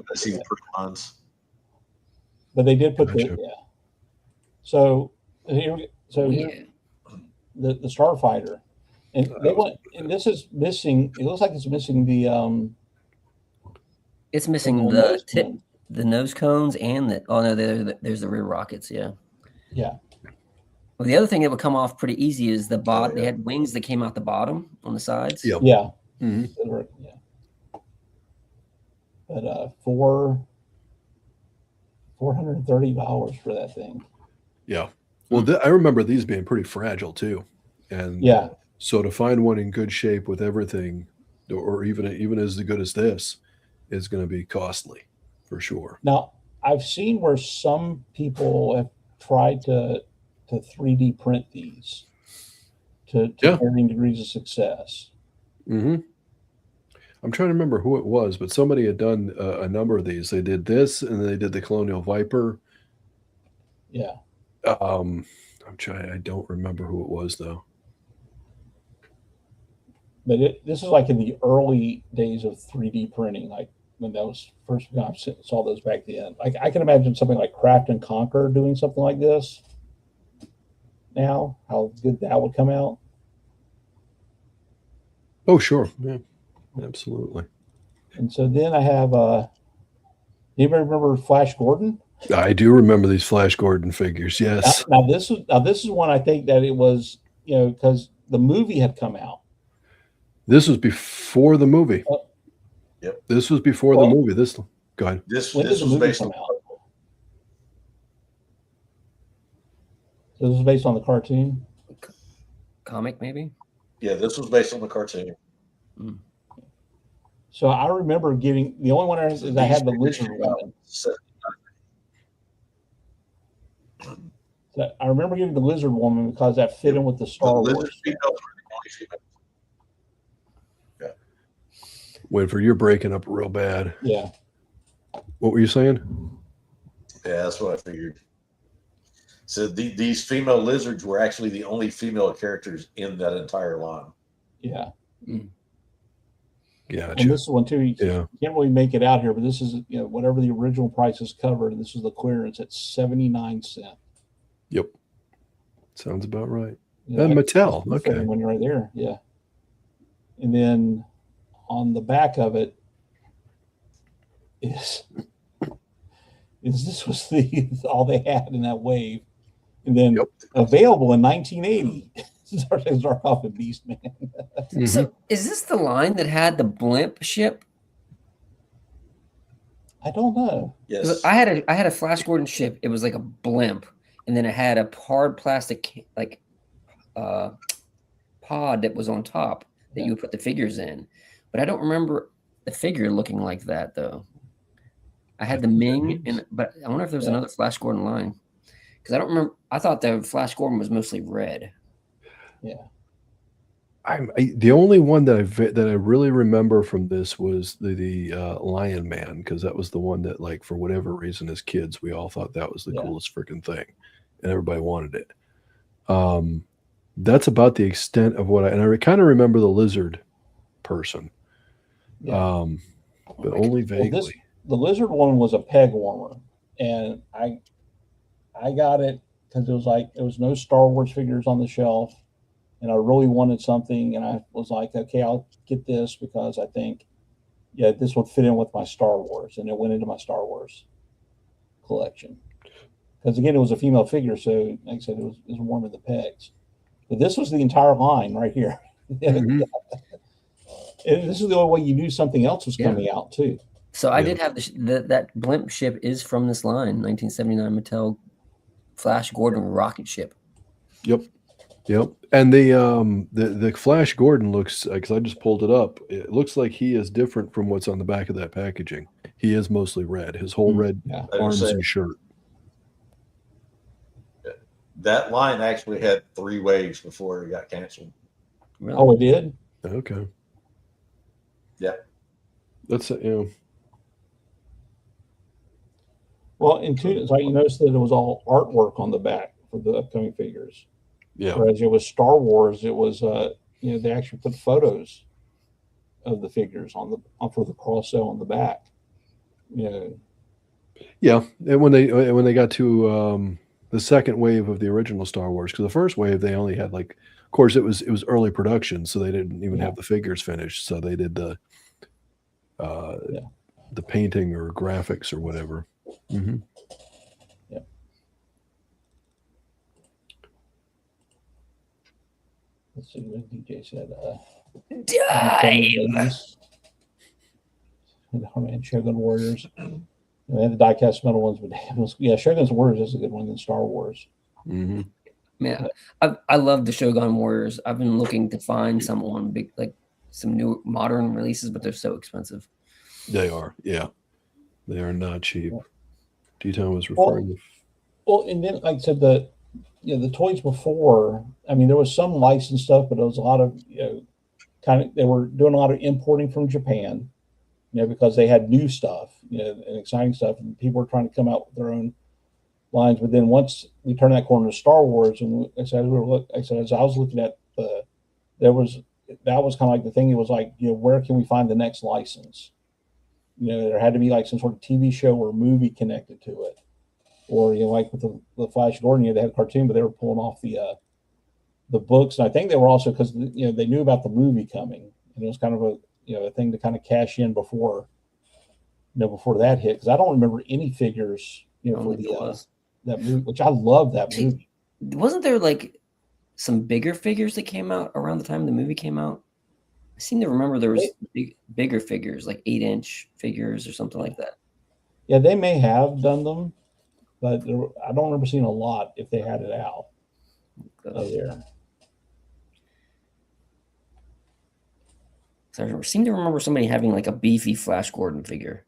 can see the print lines. But they did put So here, the Starfighter, and they went, and this is missing. It looks like it's missing the. It's missing the tip, the nose cones, and the. Oh no, there's the rear rockets. Yeah. Yeah. Well, the other thing that would come off pretty easy is the bot. They had wings that came out the bottom on the sides. Yep. Yeah. Mm-hmm. But for $430 for that thing. Yeah. Well, I remember these being pretty fragile too, and yeah. So to find one in good shape with everything, or even as good as this, is going to be costly, for sure. Now, I've seen where some people have tried to 3D print these to varying degrees of success. Mm-hmm. I'm trying to remember who it was, but somebody had done a number of these. They did this, and they did the Colonial Viper. Yeah. I'm trying. I don't remember who it was though. But this is like in the early days of 3D printing, like when that was first. I saw those back then. Like I can imagine something like Craft and Conquer doing something like this. Now, how good that would come out. Oh, sure. Yeah, absolutely. And so then I have. Anybody remember Flash Gordon? I do remember these Flash Gordon figures. Yes. Now this is one I think that it was because the movie had come out. This was before the movie. Yep. This was before the movie. Go ahead. This was based on. So this is based on the cartoon? Comic, maybe? Yeah, this was based on the cartoon. Mm. So I remember getting the only one I had the Lizard Woman. So I remember getting the Lizard Woman because that fit in with the Star Wars. Yeah. Winford, you're breaking up real bad. Yeah. What were you saying? Yeah, that's what I figured. So these female lizards were actually the only female characters in that entire line. Yeah. Mm. Yeah. And this one too, you can't really make it out here, but this is whatever the original price is covered, and this is the clearance at 79 cents. Yep. Sounds about right. And Mattel. Okay. When you're right there. Yeah. And then on the back of it is this was all they had in that wave. And then available in 1980. Zarkov and Beastman. Mm-hmm. So is this the line that had the blimp ship? I don't know. Yes. I had a Flash Gordon ship. It was like a blimp, and then it had a hard plastic pod that was on top that you would put the figures in. But I don't remember the figure looking like that though. I had the Ming, but I wonder if there was another Flash Gordon line. Because I don't remember. I thought the Flash Gordon was mostly red. Yeah. The only one that I really remember from this was the Lion Man, because that was the one that, like, for whatever reason, as kids, we all thought that was the coolest freaking thing, and everybody wanted it. That's about the extent of what I kind of remember the lizard person, but only vaguely. The lizard one was a peg warmer, and I got it because it was like there was no Star Wars figures on the shelf. And I really wanted something, and I was like, okay, I'll get this because I think, this would fit in with my Star Wars. And it went into my Star Wars collection. Because, again, it was a female figure, so, like I said, it was warm in the pegs. But this was the entire line right here. Mm-hmm. And this is the only way you knew something else was coming out, too. So I did have that blimp ship is from this line, 1979 Mattel Flash Gordon rocket ship. Yep. And the Flash Gordon looks, because I just pulled it up, it looks like he is different from what's on the back of that packaging. He is mostly red, his whole red arms and shirt. That line actually had 3 waves before it got canceled. Really? Oh, it did? Okay. Yeah. That's Well, in two, it's like you noticed that it was all artwork on the back for the upcoming figures. Yeah. Whereas it was Star Wars, it was they actually put photos of the figures for the cross sale on the back. Yeah, and when they got to the second wave of the original Star Wars, because the first wave they only had, like, of course it was early production, so they didn't even have the figures finished, so they did the painting or graphics or whatever. Mm-hmm. Let's see what DJ said. Dive! And Shogun Warriors. They had the die-cast metal ones, but Shogun's Warriors is a good one than Star Wars. Mm-hmm. Yeah, I love the Shogun Warriors. I've been looking to find someone big, like some new modern releases, but they're so expensive. They are, yeah. They are not cheap. D-Town was referring to. Well, and then like I said, the toys before. I mean, there was some licensed stuff, but it was a lot of they were doing a lot of importing from Japan, because they had new stuff, and exciting stuff, and people were trying to come out with their own lines. But then once we turned that corner to Star Wars, and as I was looking at that was kind of like the thing. It was like, where can we find the next license? There had to be like some sort of TV show or movie connected to it, or like with the Flash Gordon, they had a cartoon, but they were pulling off the books, and I think they were also because they knew about the movie coming, and it was kind of a thing to kind of cash in before that hit. Because I don't remember any figures, for that movie, which I love that movie. Wasn't there like some bigger figures that came out around the time the movie came out? I seem to remember there was bigger figures, like 8-inch figures or something like that. Yeah, they may have done them, but I don't remember seeing a lot if they had it out there. So I seem to remember somebody having like a beefy Flash Gordon figure.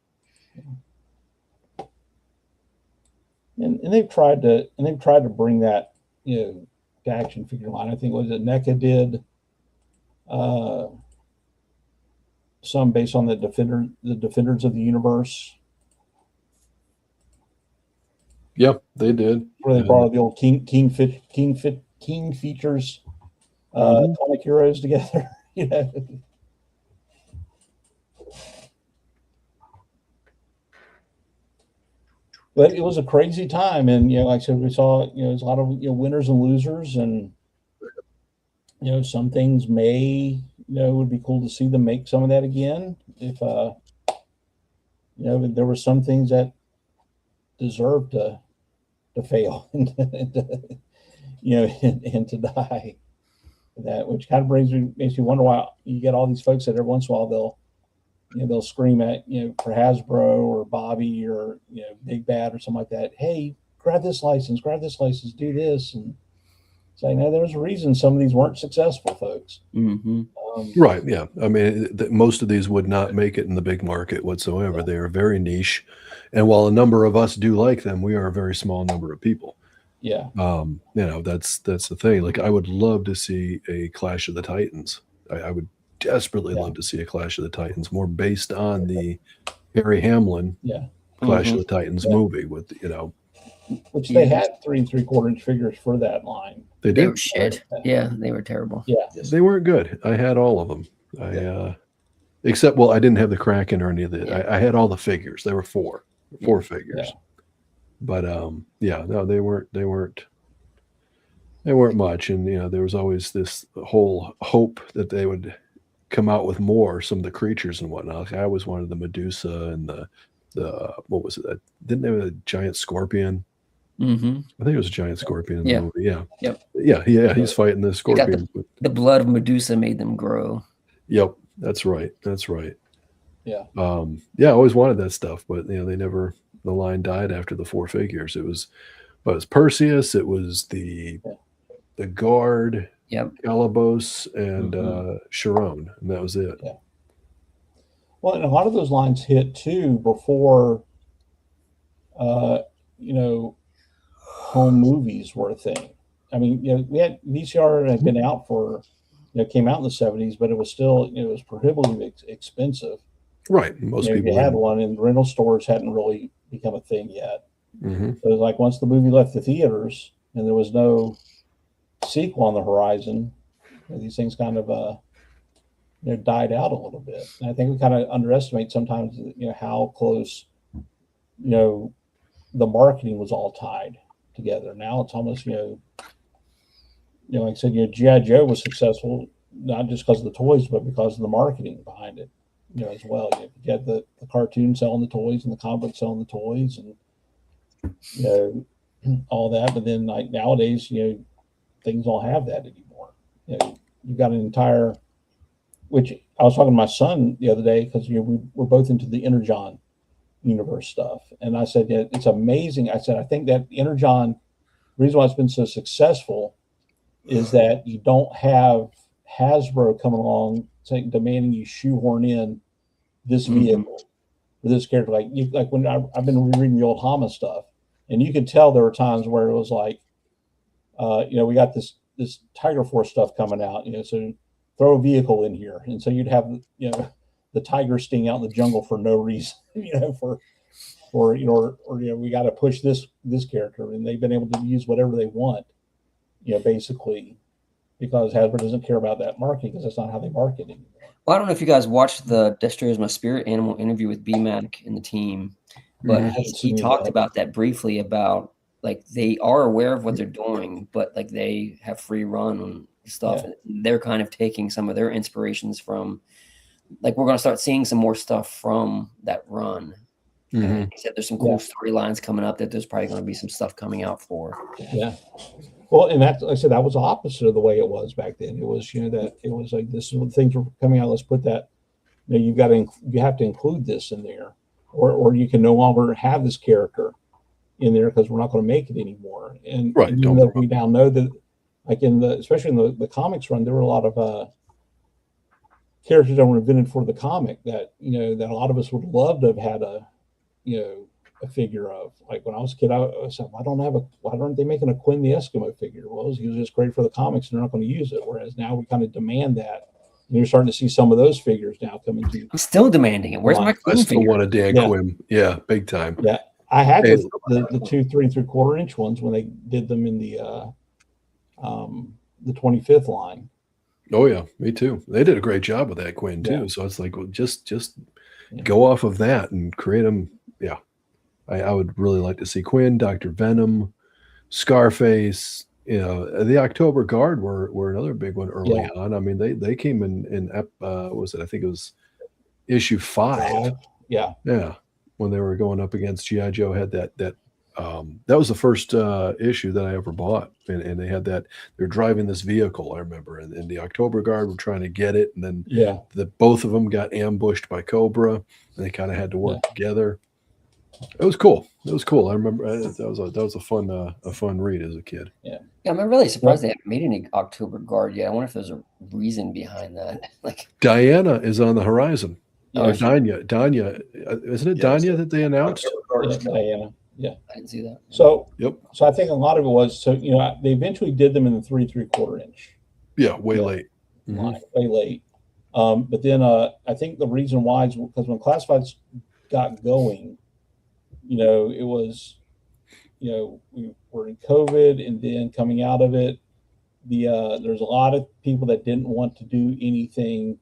And they've tried to bring that action figure line. I think NECA did some based on the Defenders of the Universe. Yep, they did. Where they brought the old King Features comic heroes together. But it was a crazy time, and like I said, we saw there's a lot of winners and losers, and some things may it would be cool to see them make some of that again. If there were some things that deserved to fail and to die. That which kind of makes me wonder why you get all these folks that every once in a while they'll scream at for Hasbro or Bobby or Big Bad or something like that. Hey, grab this license, do this, and say, no, there's a reason some of these weren't successful, folks. Mm-hmm. Right? Yeah. I mean, most of these would not make it in the big market whatsoever. They are very niche, and while a number of us do like them, we are a very small number of people. Yeah. That's the thing. Like, I would love to see a Clash of the Titans. I would desperately love to see a Clash of the Titans, more based on the Harry Hamlin Clash of the Titans movie with which they had 3 3/4-inch figures for that line. They were shit. Yeah, they were terrible. Yeah, they weren't good. I had all of them. Except, I didn't have the Kraken or any of the. I had all the figures. There were four figures. Yeah. But no, they weren't much, and there was always this whole hope that they would come out with more, some of the creatures and whatnot. Like, I always wanted the Medusa and the what was it? Didn't they have a giant scorpion? Mm-hmm. I think it was a giant scorpion in the movie. Yeah. Yep. Yeah. He's fighting the scorpion. The blood of Medusa made them grow. Yep. That's right. Yeah. I always wanted that stuff, but they never. The line died after the 4 figures. It was Perseus. It was the guard. Yep. Calibos and Chiron, and that was it. Yeah. Well, and a lot of those lines hit too before, home movies were a thing. I mean, we had VCR had been out for, came out in the 70s, but it was still, it was prohibitively expensive. Right. Most people had one, and rental stores hadn't really become a thing yet. Mm-hmm. So it was like once the movie left the theaters and there was no sequel on the horizon, these things kind of died out a little bit. And I think we kind of underestimate sometimes how close the marketing was all tied together. Now it's almost like I said, G.I. Joe was successful not just because of the toys, but because of the marketing behind it as well. You had the cartoon selling the toys and the comic selling the toys and all that. But then like nowadays things don't have that anymore. You've got an entire, which I was talking to my son the other day because we're both into the Energon universe stuff. And I said, yeah, it's amazing. I said, I think that Energon, the reason why it's been so successful is that you don't have Hasbro coming along saying, demanding you shoehorn in this vehicle for this character. Like when I've been rereading the old Hama stuff, and you could tell there were times where it was like, we got this Tiger Force stuff coming out, so throw a vehicle in here, and so you'd have the tiger sting out in the jungle for no reason, or we got to push this character, and they've been able to use whatever they want, basically, because Hasbro doesn't care about that marketing, because that's not how they market anymore. Well, I don't know if you guys watched the Destroyers My Spirit Animal interview with BMAC and the team, but he talked about that briefly, about like they are aware of what they're doing, but like they have free run on stuff. And they're kind of taking some of their inspirations from, like, we're going to start seeing some more stuff from that run. He said there's some cool storylines coming up, that there's probably going to be some stuff coming out for. Yeah. Well, and that, like I said, that was opposite of the way it was back then. It was, that it was like, this is when things were coming out. Let's put that, you have to include this in there, or you can no longer have this character in there because we're not going to make it anymore. And, and even though we now know that, like especially in the comics run, there were a lot of characters that were invented for the comic that that a lot of us would love to have had a figure of. Like when I was a kid, I said, why aren't they making a Quinn the Eskimo figure? Well, he was just great for the comics, and they're not going to use it. Whereas now we kind of demand that. And you're starting to see some of those figures now coming to. I'm still demanding it. Where's my Quinn figure? I still want a Dan Quinn. Yeah, big time. Yeah. I had the 2 3 3/4 inch ones when they did them in the 25th line. Oh yeah, me too. They did a great job with that Quinn too. Yeah. So it's like, well, just go off of that and create them. Yeah, I would really like to see Quinn, Dr. Venom, Scarface. The October Guard were another big one early on. I mean, they came in what was it? I think it was issue 5. Yeah. When they were going up against G.I. Joe, had that was the first issue that I ever bought, and they had that. They're driving this vehicle, I remember, and the October Guard were trying to get it, and then both of them got ambushed by Cobra, and they kind of had to work together. It was cool. I remember that was a fun read as a kid. Yeah, I'm really surprised they haven't made any October Guard yet. I wonder if there's a reason behind that. Like Diana is on the horizon. Danya, isn't it Danya that they announced? Diana. Yeah, I didn't see that. So So I think a lot of it was they eventually did them in the 3 3/4 inch. Yeah, way late. Way late. But then I think the reason why is because when Classifieds got going, it was, we were in COVID, and then coming out of it, there's a lot of people that didn't want to do anything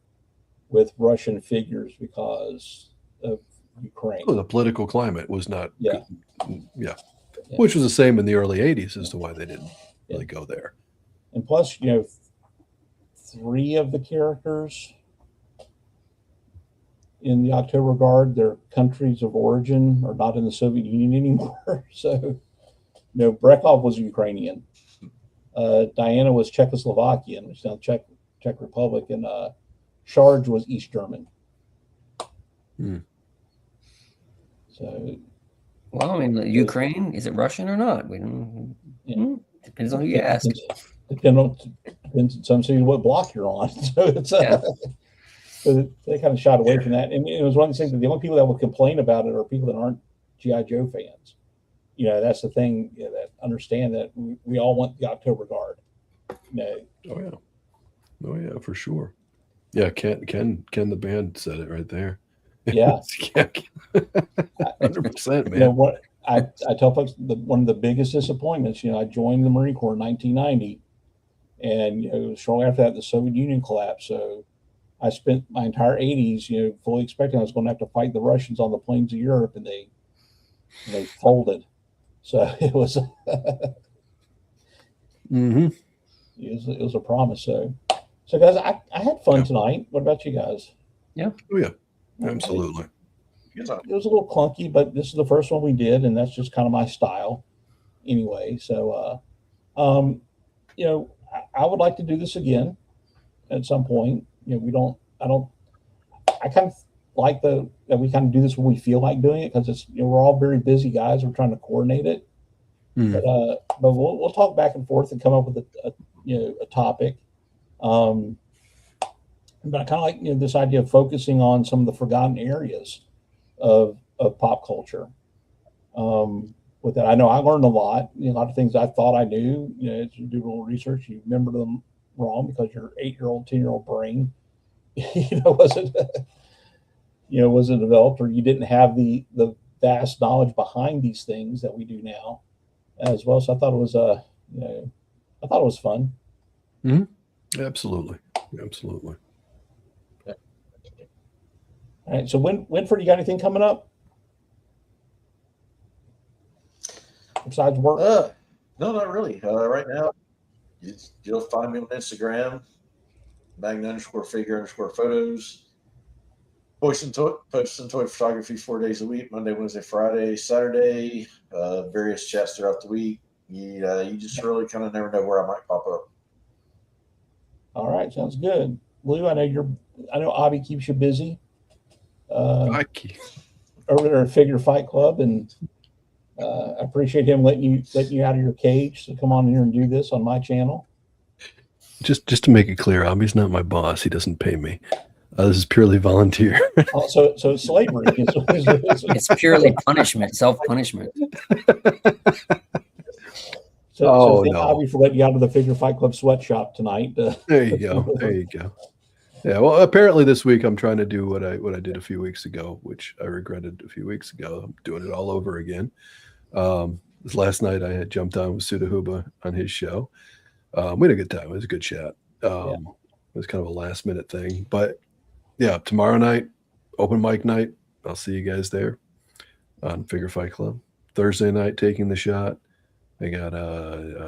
with Russian figures because of Ukraine. Oh, the political climate was not good. Yeah. Which was the same in the early 80s as to why they didn't really go there. And plus, 3 of the characters in the October Guard, their countries of origin are not in the Soviet Union anymore. So, Brekov was Ukrainian. Diana was Czechoslovakian, which is now Czech Republic, and Charge was East German. So, well, I mean, Ukraine, is it Russian or not? We don't. Depends on who you ask. Depends in some cities what block you're on. So it's so they kind of shot away from that, and it was one of the things that the only people that will complain about it are people that aren't G.I. Joe fans. That's the thing, that understand that we all want the October Guard. Oh yeah, for sure. Yeah, Ken the band said it right there. Yeah, 100%, man. What I tell folks, one of the biggest disappointments. I joined the Marine Corps in 1990, and shortly after that, the Soviet Union collapsed. So I spent my entire 80s, fully expecting I was going to have to fight the Russians on the plains of Europe, and they folded. So it was, it was a promise. So guys, I had fun tonight. What about you guys? Yeah. Oh yeah, absolutely. It was a little clunky, but this is the first one we did, and that's just kind of my style, anyway. So, I would like to do this again at some point. I kind of like that we kind of do this when we feel like doing it, because it's, we're all very busy guys. We're trying to coordinate it, but we'll talk back and forth and come up with a topic. But I kind of like this idea of focusing on some of the forgotten areas of pop culture. With that, I know I learned a lot. A lot of things I thought I knew. As you do a little research, you remember them wrong because your 8-year-old, 10-year-old brain, wasn't developed, or you didn't have the vast knowledge behind these things that we do now as well. So I thought it was I thought it was fun. Mm-hmm. Absolutely. All right. So Winford, you got anything coming up besides work? No, not really. Right now, you'll find me on Instagram, Magna_figure_photos. Posting toy photography 4 days a week, Monday, Wednesday, Friday, Saturday, various chats throughout the week. You just really kind of never know where I might pop up. All right, sounds good. Lou, I know Avi keeps you busy. Over there at Figure Fight Club, and I appreciate him letting you out of your cage to come on here and do this on my channel. Just to make it clear, Avi's not my boss. He doesn't pay me. This is purely volunteer. So it's slavery. It's purely punishment, self-punishment. So thank Avi for letting you out of the Figure Fight Club sweatshop tonight. There you go. Yeah, well, apparently this week I'm trying to do what I did a few weeks ago, which I regretted a few weeks ago. I'm doing it all over again. This last night I had jumped on with Sudahuba on his show. We had a good time. It was a good chat. It was kind of a last minute thing, but yeah, tomorrow night, open mic night. I'll see you guys there on Figure Fight Club. Thursday night, Taking the Shot. I got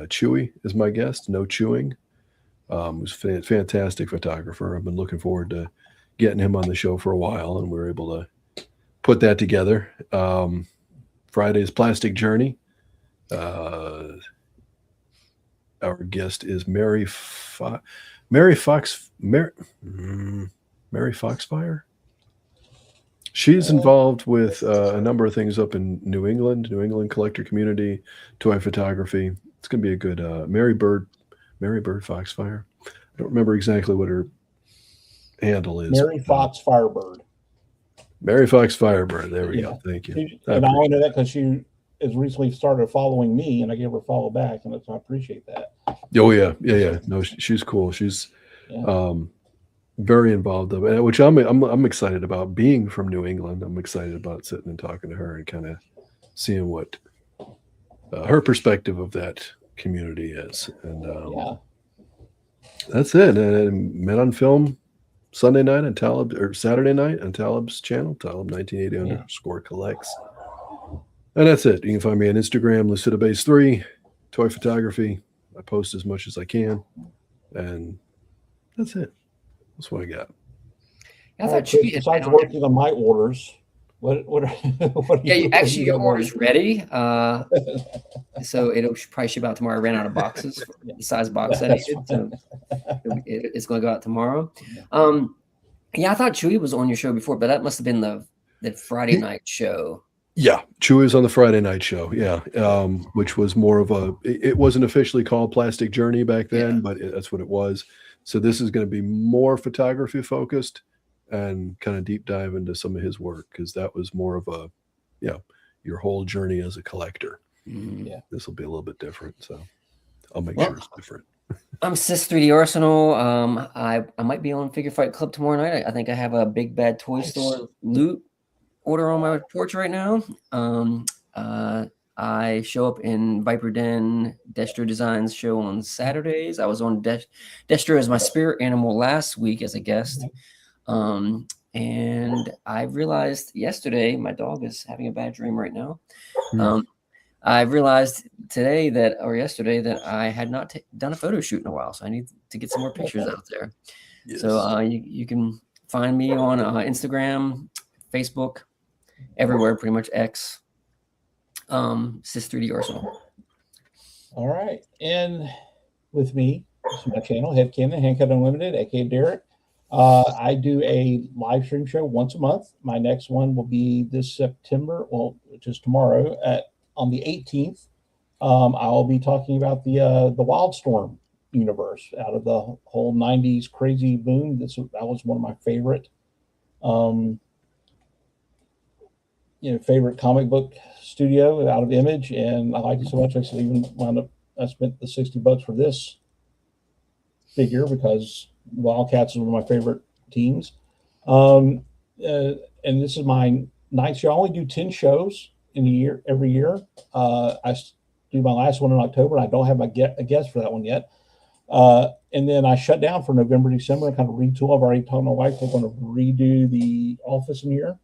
Chewy as my guest. No Chewing. Who's a fantastic photographer. I've been looking forward to getting him on the show for a while, and we were able to put that together. Friday's Plastic Journey. Our guest is Mary Foxfire. She's involved with a number of things up in New England collector community, toy photography. It's going to be a good Mary Bird Foxfire. I don't remember exactly what her handle is. Mary Fox Firebird. Mary Fox Firebird. There we go. Thank you. And I only know that because she has recently started following me, and I gave her a follow back, and I appreciate that. Oh yeah. No, she's cool. She's very involved of it, which I'm excited about. Being from New England, I'm excited about sitting and talking to her and kind of seeing what her perspective of that community is. And that's it. And met on film Sunday night on Talib, or Saturday night on Talib's channel, Talib 1980 _ collects. And that's it. You can find me on Instagram, LucidaBase3, toy photography. I post as much as I can, and that's it. That's what I got. I thought you besides working on my orders, what your order's ready. So it'll probably ship out tomorrow. I ran out of boxes, the size box that I needed, so it's going to go out tomorrow. I thought Chewy was on your show before, but that must have been the Friday night show. Yeah, Chewy was on the Friday night show. Yeah, which was more of it wasn't officially called Plastic Journey back then, but that's what it was. So this is going to be more photography focused and kind of deep dive into some of his work, because that was more of your whole journey as a collector. Yeah, this will be a little bit different, so I'll make sure it's different. I'm Sis 3D Arsenal. I might be on Figure Fight Club tomorrow night. I think I have a Big Bad Toy Store loot order on my porch right now. I show up in Viper Den Destro Designs show on Saturdays. I was on Destro as my spirit animal last week as a guest. And I realized yesterday, my dog is having a bad dream right now. I realized yesterday that I had not done a photo shoot in a while. So I need to get some more pictures out there. Yes. So you can find me on Instagram, Facebook, everywhere, pretty much X. Sis 3D Arsenal. All right. And with me, this is my channel, Head Cannon, Handcut Unlimited, aka Derek. I do a live stream show once a month. My next one will be this September, well, which is tomorrow on the 18th. I'll be talking about the Wildstorm universe out of the whole 90s crazy boom. That was one of my favorite, favorite comic book studio out of Image, and I liked it so much I said even wound up I spent the $60 for this figure because Wildcats is one of my favorite teams. And this is my ninth show. I only do 10 shows in a year, every year. I do my last one in October. I don't have a guest for that one yet. And then I shut down for November, December, and kind of retool. I've already told my wife we're going to redo the office in here.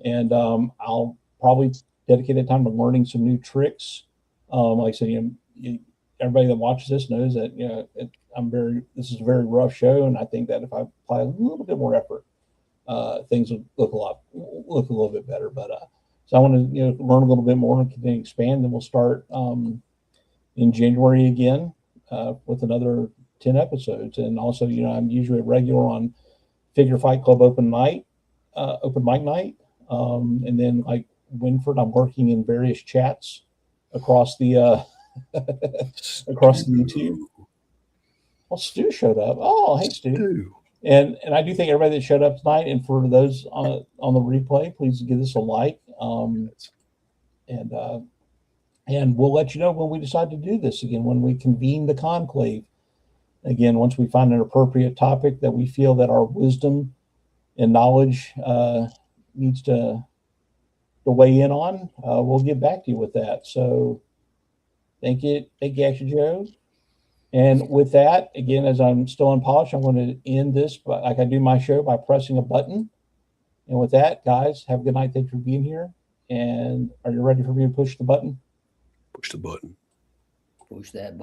And I'll probably dedicate a time to learning some new tricks. Like I said, everybody that watches this knows that this is a very rough show, and I think that if I apply a little bit more effort, things would look a little bit better. But so I want to learn a little bit more and continue to expand. Then we'll start in January again with another 10 episodes, and also I'm usually a regular on Figure Fight Club open mic night, and then like Winford, I'm working in various chats across the across the YouTube. Well, Stu showed up. Oh, hey, Stu. And I do thank everybody that showed up tonight. And for those on the replay, please give us a like. And we'll let you know when we decide to do this again, when we convene the conclave. Again, once we find an appropriate topic that we feel that our wisdom and knowledge needs to weigh in on, we'll get back to you with that. So thank you, Action Joe. And with that, again, as I'm still unpolished, I'm going to end this, but like I do my show, by pressing a button. And with that, guys, have a good night. Thanks for being here. And are you ready for me to push the button? Push the button. Push that button.